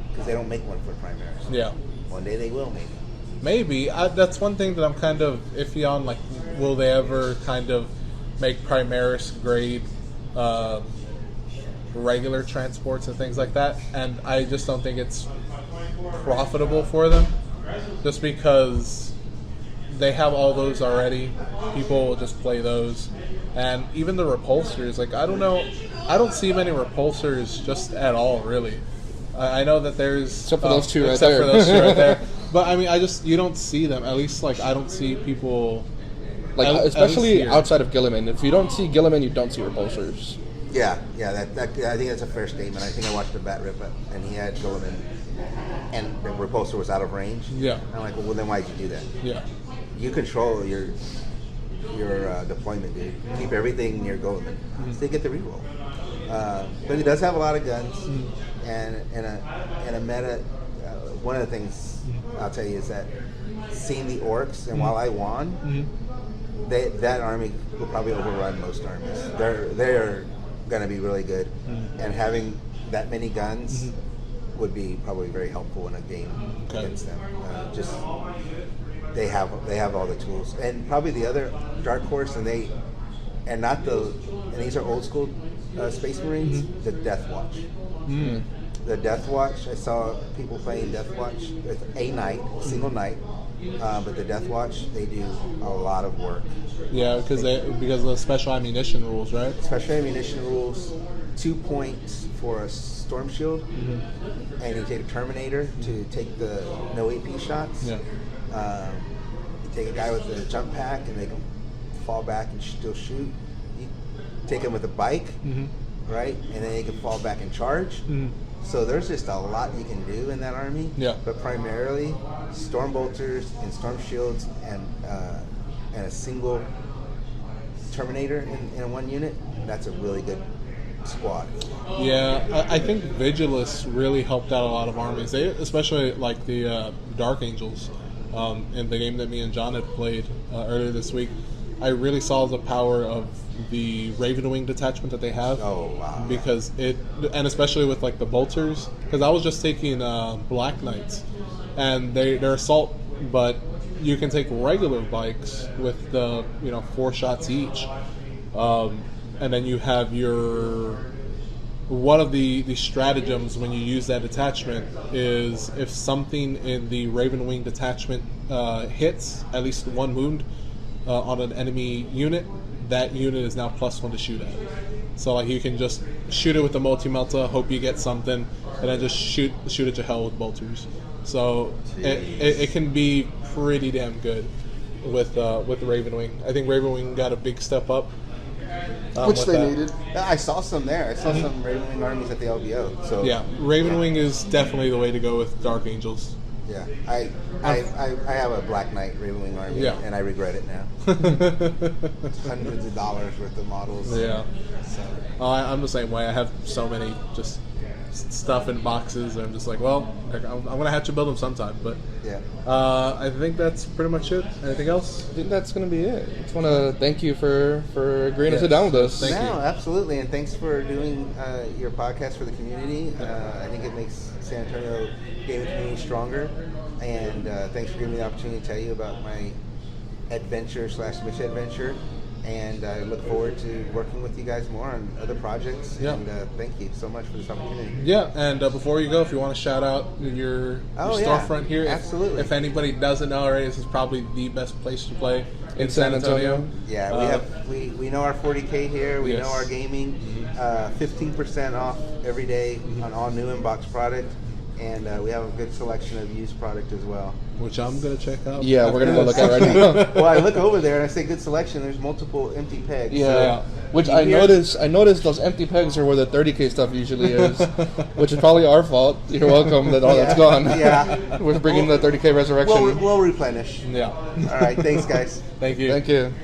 Because they don't make one for Primaris. Yeah. One day they will, maybe. Maybe. That's one thing that I'm kind of iffy on. Like, will they ever kind of make Primaris grade regular transports and things like that? And I just don't think it's profitable for them, just because they have all those already. People will just play those. And even the repulsors, like, I don't know, I don't see many repulsors just at all, really. I know that there's except for those two right except there. for those 2 right there. But I mean, you don't see them. At least, like, I don't see people, like, especially outside of Gilliman. If you don't see Gilliman, you don't see repulsors. Yeah, that I think that's a fair statement. I think I watched the bat rip, and he had Golden, and the repulsor was out of range. Yeah. I'm like, well, then why'd you do that? Yeah. You control your deployment, dude. Keep everything near Golden, so they get the reroll. But he does have a lot of guns, and a meta. One of the things I'll tell you is that seeing the orcs, and while I won, that army will probably overrun most armies. They're going to be really good, and having that many guns would be probably very helpful in a game against them. Just they have all the tools, and probably the other dark horse, and these are old school Space Marines, the Death Watch. The Death Watch, I saw people playing Death Watch with a single night, but the Death Watch, they do a lot of work. Yeah, because of the special ammunition rules, right? Special ammunition rules, 2 points for a Storm Shield, and you take a Terminator to take the no AP shots. Yeah. You take a guy with a jump pack and make him fall back and still shoot. You take him with a bike, right, and then he can fall back and charge. So there's just a lot you can do in that army. Yeah. But primarily, Storm Bolters and Storm Shields and a single Terminator in one unit. That's a really good squad. Yeah, I think Vigilus really helped out a lot of armies. Especially like the Dark Angels in the game that me and John had played earlier this week. I really saw the power of the Ravenwing detachment that they have. Oh, wow. Because and especially with like the bolters, because I was just taking Black Knights, and they're assault, but you can take regular bikes with the 4 shots each, and then you have one of the stratagems when you use that detachment is if something in the Ravenwing detachment hits at least 1 wound on an enemy unit, that unit is now +1 to shoot at. So like you can just shoot it with the multi-melta, hope you get something, and then just shoot it to hell with bolters. So it can be pretty damn good with the Ravenwing. I think Ravenwing got a big step up. Which they needed. I saw some there. I saw some Ravenwing armies at the LVO. So yeah, Ravenwing is definitely the way to go with Dark Angels. Yeah, I have a Black Knight Ravenwing army, and I regret it now. Hundreds of dollars worth of models. Yeah. So. I'm the same way. I have so many just stuff in boxes, and I'm just like, well, I'm gonna have to build them sometime. But yeah, I think that's pretty much it. Anything else? I think that's going to be it. I just want to thank you for agreeing to sit down with us. Thank you. Absolutely, and thanks for doing your podcast for the community. I think it makes San Antonio gaming community stronger, and thanks for giving me the opportunity to tell you about my adventure/misadventure. And I look forward to working with you guys more on other projects. Yeah. And thank you so much for this opportunity. Yeah, and before you go, if you want to shout out your storefront here, absolutely. If anybody doesn't know already, this is probably the best place to play in San Antonio. Yeah, we know our 40K here. We know our gaming. 15% off every day on all new inbox product. And we have a good selection of used product as well. Which I'm going to check out. Yeah, we're going to go look at right now. Well, I look over there and I say good selection. There's multiple empty pegs. Yeah. Which I noticed those empty pegs are where the 30K stuff usually is, which is probably our fault. You're welcome that all that's gone. Yeah. We're bringing the 30K resurrection. We'll replenish. Yeah. All right. Thanks, guys. Thank you. Thank you.